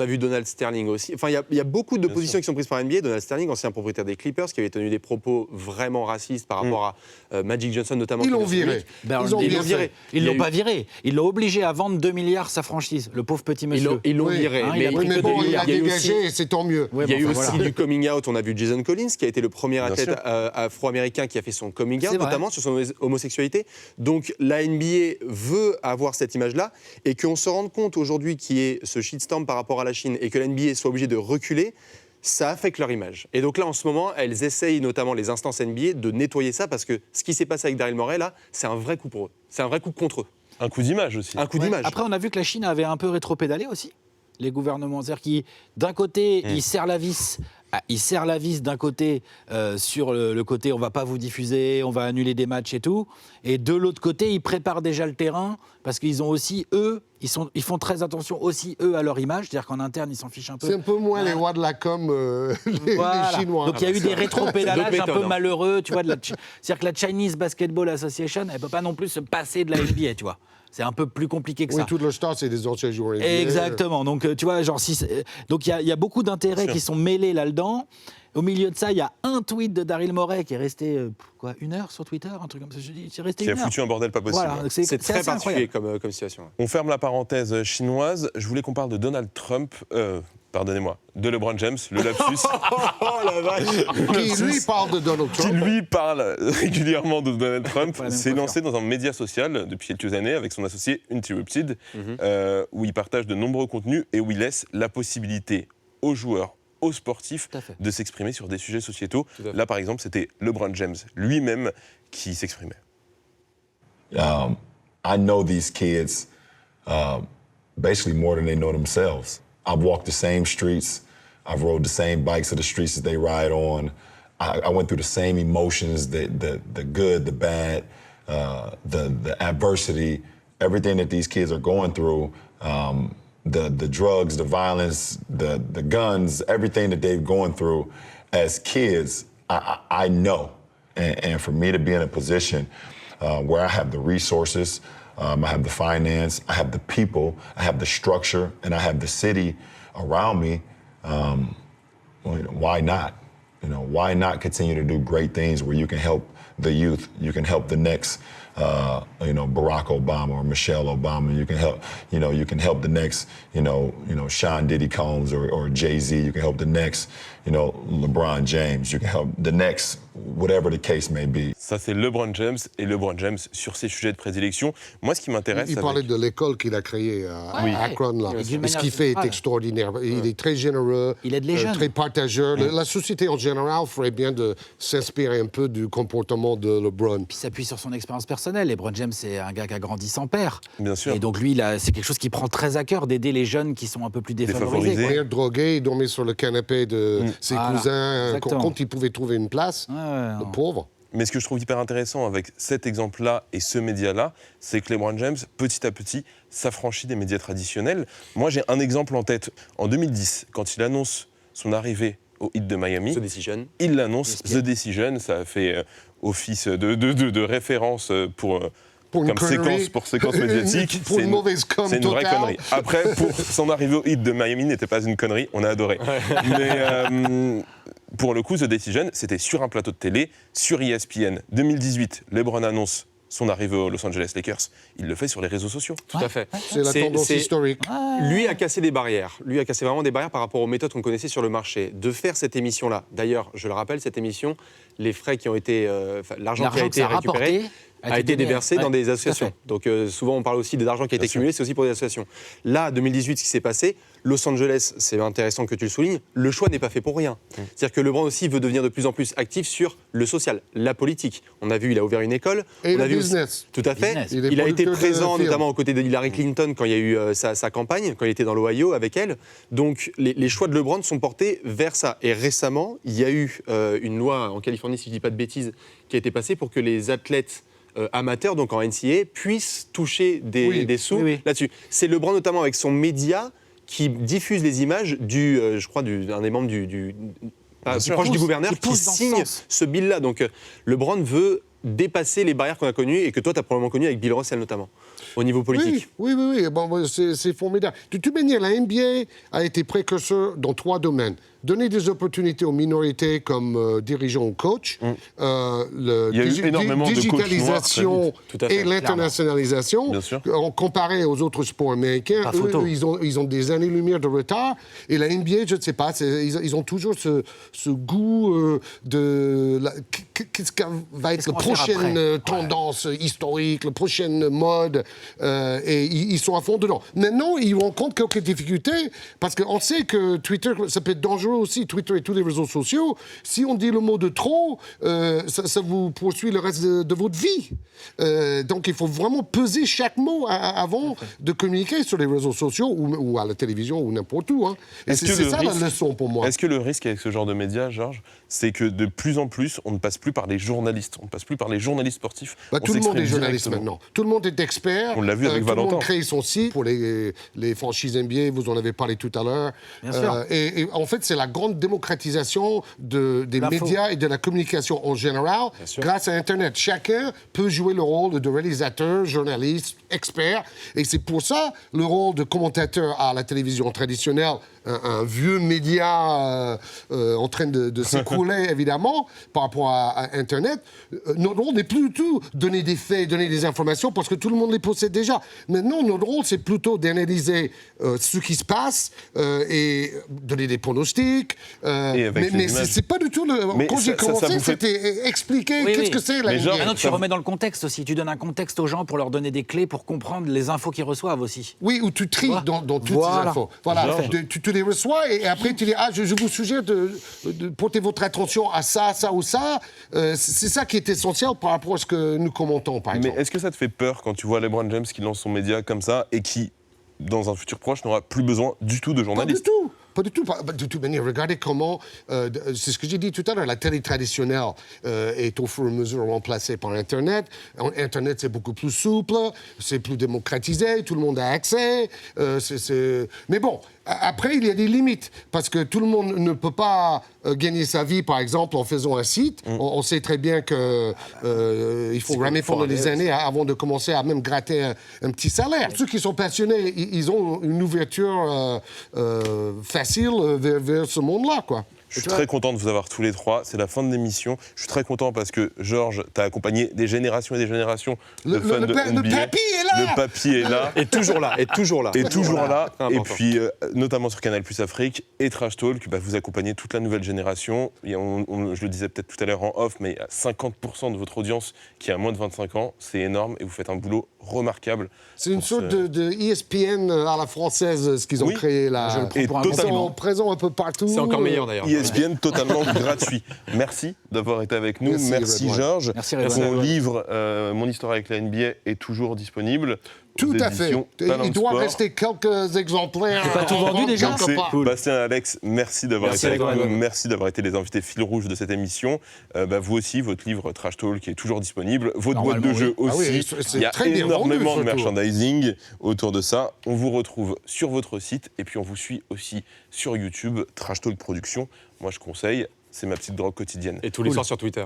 a vu Donald Sterling aussi. Enfin, il y a beaucoup de Bien positions qui sont prises par NBA. Donald Sterling, ancien propriétaire des Clippers, qui avait tenu des propos vraiment racistes par rapport à Magic Johnson notamment. Ils qui l'ont est dans ce viré. public. Ben, Ils ont ils bien l'ont fait. Ils Il y a l'ont eu- pas viré. Ils l'ont obligé à vendre 2 milliards sa franchise, le pauvre petit monsieur. Ils l'ont Oui. viré. Hein, il a mais pris Oui, mais que bon, des il a milliards. eu dégagé aussi- et c'est tant mieux. Ouais, Il y a eu bon, enfin, aussi voilà. du coming out. On a vu Jason Collins, qui a été le premier Bien athlète sûr. afro-américain qui a fait son coming C'est out, vrai. notamment sur son homosexualité. Donc la NBA veut avoir cette image-là et qu'on se rende compte aujourd'hui qu'il y ait ce shitstorm par rapport à la Chine et que la NBA soit obligée de reculer. Ça affecte leur image. Et donc là, en ce moment, elles essayent, notamment les instances NBA, de nettoyer ça parce que ce qui s'est passé avec Daryl Morey, là, c'est un vrai coup pour eux. C'est un vrai coup contre eux. Un coup d'image aussi. Un coup Ouais. d'image. Après, on a vu que la Chine avait un peu rétropédalé aussi, les gouvernements. C'est-à-dire qu'ils, d'un côté, ils serrent la vis. Ils serrent la vis d'un côté sur le côté on va pas vous diffuser, on va annuler des matchs et tout. Et de l'autre côté, ils préparent déjà le terrain parce qu'ils ont aussi, eux, ils font très attention aussi, eux, à leur image. C'est-à-dire qu'en interne, ils s'en fichent un peu. C'est un peu moins les rois de la com, les Voilà. Chinois. Donc il y a eu des rétropédalages D'autres un peu méthodes, hein. malheureux, tu vois. C'est-à-dire que la Chinese Basketball Association, elle peut pas non plus se passer de la NBA, tu vois. C'est un peu plus compliqué que Oui, ça. tout le stars, c'est des anciens joueurs NBA. Exactement. Donc tu vois, genre donc il y a beaucoup d'intérêts qui sont mêlés là-dedans. Au milieu de ça, il y a un tweet de Daryl Morey qui est resté une heure sur Twitter, un truc comme ça. Je dis, c'est resté Qui a une heure. foutu un bordel pas possible. Voilà, donc C'est très assez particulier incroyable. comme situation. On ferme la parenthèse chinoise. Je voulais qu'on parle de Donald Trump. Pardonnez-moi, de LeBron James, le lapsus. Oh la vache. Qui lui parle de Donald qui Trump. lui parle régulièrement de Donald Trump, Pas la même s'est coiffure. lancé dans un média social depuis quelques années avec son associé Interrupted, où il partage de nombreux contenus et où il laisse la possibilité aux joueurs, aux sportifs, Tout à fait. de s'exprimer sur des sujets sociétaux. Tout à fait. Là, par exemple, c'était LeBron James lui-même qui s'exprimait. I know these kids basically more than they know themselves. I've walked the same streets. I've rode the same bikes of the streets that they ride on. I went through the same emotions, the good, the bad, the adversity, everything that these kids are going through, the drugs, the violence, the guns, everything that they've gone through as kids, I know. And for me to be in a position where I have the resources, I have the finance, I have the people, I have the structure, and I have the city around me, why not? Why not continue to do great things where you can help the youth, you can help the next, Barack Obama or Michelle Obama, you can help the next, Sean Diddy Combs or Jay-Z, you can help the next, LeBron James, you can help the next, whatever the case may be. Ça, c'est LeBron James et LeBron James sur ses sujets de prédilection. Moi, ce qui m'intéresse, Il avec- parlait de l'école qu'il a créée à Akron. Là. Et d'une Et ce manière qu'il fait est générale. extraordinaire. Il est très généreux, Il aide les jeunes. très partageur. La société en général ferait bien de s'inspirer un peu du comportement de LeBron. Puis il s'appuie sur son expérience personnelle. LeBron James, c'est un gars qui a grandi sans père. Bien sûr. Et donc lui, c'est quelque chose qui prend très à cœur d'aider les jeunes qui sont un peu plus défavorisés. Défavorisés. Père drogué, il dormait sur le canapé de ses Voilà, cousins exactement. quand il pouvait trouver une place. Ouais, Le non. pauvre. Mais ce que je trouve hyper intéressant avec cet exemple-là et ce média-là, c'est que LeBron James, petit à petit, s'affranchit des médias traditionnels. Moi, j'ai un exemple en tête. En 2010, quand il annonce son arrivée au Heat de Miami, The Decision. il l'annonce, ESPN. The Decision, ça a fait office de référence pour Pour une comme connerie. séquence médiatique. Pour C'est une mauvaise com C'est une vraie totale. connerie. Après, pour son arrivée au Heat de Miami n'était pas une connerie, on a adoré. Mais pour le coup, The Decision, c'était sur un plateau de télé, sur ESPN. 2018, LeBron annonce son arrivée aux Los Angeles Lakers. Il le fait sur les réseaux sociaux. Tout à fait. C'est la tendance historique. Lui a cassé des barrières. Lui a cassé vraiment des barrières par rapport aux méthodes qu'on connaissait sur le marché. De faire cette émission-là. D'ailleurs, je le rappelle, cette émission, les frais qui ont été, l'argent qui a L'argent que été ça a récupéré rapporté a été donné. déversé Ouais, dans des tout à associations. fait. Donc souvent on parle aussi d'argent qui a été Bien sûr. cumulé, c'est aussi pour des associations. Là, 2018, ce qui s'est passé, Los Angeles, c'est intéressant que tu le soulignes, le choix n'est pas fait pour rien. C'est-à-dire que LeBron aussi veut devenir de plus en plus actif sur le social, la politique. On a vu, il a ouvert une école. Et on a le vu aussi- business. Tout à fait. Business. Il est Il a été producteur de présent films. notamment aux côtés de Hillary Clinton quand il y a eu sa campagne, quand il était dans l'Ohio avec elle. Donc les choix de LeBron sont portés vers ça. Et récemment, il y a eu une loi en Californie, si je ne dis pas de bêtises, qui a été passée pour que les athlètes amateurs, donc en NCAA, puissent toucher des sous Oui, oui. là-dessus. C'est LeBron notamment avec son média qui diffuse les images d'un des membres Bien sûr. proche du gouverneur Qui qui pousse dans ce signe sens. ce bill-là. Donc LeBron veut dépasser les barrières qu'on a connues et que toi, tu as probablement connues avec Bill Russell notamment, au niveau politique. Oui. Bon, c'est formidable. De toute manière, la NBA a été précurseur dans 3 domaines. Donner des opportunités aux minorités comme dirigeants ou coachs, Il y a eu énormément de coachs noirs, digitalisation Tout à fait, et l'internationalisation. Bien sûr. Comparé aux autres sports américains, Pas photo. eux, ils ont des années-lumière de retard. Et la NBA, je ne sais pas, ils ont toujours ce goût de... Qu'est-ce que va être la qu'on va faire prochaine après tendance historique, la prochaine mode, et ils sont à fond dedans. Maintenant, ils rencontrent quelques difficultés, parce qu'on sait que Twitter, ça peut être dangereux aussi, Twitter et tous les réseaux sociaux. Si on dit le mot de trop, ça vous poursuit le reste de votre vie. Donc, il faut vraiment peser chaque mot avant de communiquer sur les réseaux sociaux ou à la télévision ou n'importe où. Hein. Et Est-ce c'est que le ça risque- la leçon pour moi. Est-ce que le risque avec ce genre de médias, Georges, c'est que de plus en plus, on ne passe plus par les journalistes, on ne passe plus par les journalistes sportifs. Bah, on tout le monde est s'exprime journaliste directement. maintenant. Tout le monde est expert. On l'a vu avec Tout le Valentin. monde crée son site. Pour les franchises NBA, vous en avez parlé tout à l'heure. Bien sûr. Et en fait, c'est la grande démocratisation des L'info. médias et de la communication en général grâce à Internet. Chacun peut jouer le rôle de réalisateur, journaliste, expert. Et c'est pour ça le rôle de commentateur à la télévision traditionnelle, un vieux média en train de s'écrouler, évidemment, par rapport à Internet. Notre rôle n'est plus du tout donner des faits, donner des informations, parce que tout le monde les possède déjà. Maintenant, notre rôle, c'est plutôt d'analyser ce qui se passe et donner des pronostics. avec les Mais images. c'est pas du tout... Mais Quand ça- j'ai ça commencé, vous fait- c'était expliquer Oui, qu'est-ce oui. que c'est la Mais NBA. genre, Maintenant, tu ça- remets dans le contexte aussi. Tu donnes un contexte aux gens pour leur donner des clés pour comprendre les infos qu'ils reçoivent aussi. Oui, où tu tries Voilà. dans toutes Voilà. ces infos. Voilà, Georges. tu les reçois et après tu dis je vous suggère de porter votre attention à ça, ça ou ça. C'est ça qui est essentiel par rapport à ce que nous commentons, par Mais exemple. est-ce que ça te fait peur quand tu vois LeBron James qui lance son média comme ça et qui, dans un futur proche, n'aura plus besoin du tout de Pas du journalistes? tout. Pas du tout. De toute manière, regardez comment, c'est ce que j'ai dit tout à l'heure, la télé traditionnelle est au fur et à mesure remplacée par Internet. Internet, c'est beaucoup plus souple, c'est plus démocratisé, tout le monde a accès. Mais bon, après, il y a des limites, parce que tout le monde ne peut pas gagner sa vie, par exemple, en faisant un site. On sait très bien qu'il faut ramer pendant des années avant de commencer à même gratter un petit salaire. Ceux qui sont passionnés, ils ont une ouverture facile vers ce monde-là, quoi. Je suis très content de vous avoir tous les trois. C'est la fin de l'émission. Je suis très content parce que Georges t'a accompagné des générations et des générations de fans de NBA. Le papy est là. Le papy est là. Et toujours là, et toujours là. Et toujours là, Très et important. puis notamment sur Canal Plus Afrique et Trash Talk, vous accompagnez toute la nouvelle génération. Et je le disais peut-être tout à l'heure en off, mais il y a 50% de votre audience qui a moins de 25 ans. C'est énorme et vous faites un boulot remarquable. C'est une pour sorte ce- de ESPN à la française, ce qu'ils ont Oui. créé là. Je le prends Et pour un Ils totalement. sont présents un peu partout. C'est encore meilleur d'ailleurs. ESPN totalement gratuit. Merci d'avoir été avec nous. Merci, Merci Redouane. Georges. Merci, Redouane. Mon livre, Mon histoire avec la NBA, est toujours disponible. Tout aux à fait. éditions Talent Il doit Sport. rester quelques exemplaires. C'est pas tout vendu déjà Donc quelque c'est part. Bastien et Alex, merci d'avoir Merci, été avec Redouane. nous, merci d'avoir été les invités fil rouge de cette émission. Vous aussi, votre livre Trash Talk est toujours disponible, votre boîte de Normalement, jeu oui. Ah aussi. oui, c'est Il y a très bien énormément vendu, de surtout. merchandising autour de ça. On vous retrouve sur votre site et puis on vous suit aussi sur YouTube, Trash Talk Production. Moi je conseille, c'est ma petite drogue quotidienne. Et tous les soirs sur Twitter.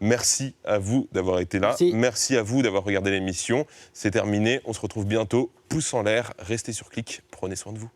Merci à vous d'avoir été là. Merci. À vous d'avoir regardé l'émission. C'est terminé. On se retrouve bientôt. Pouce en l'air. Restez sur Click. Prenez soin de vous.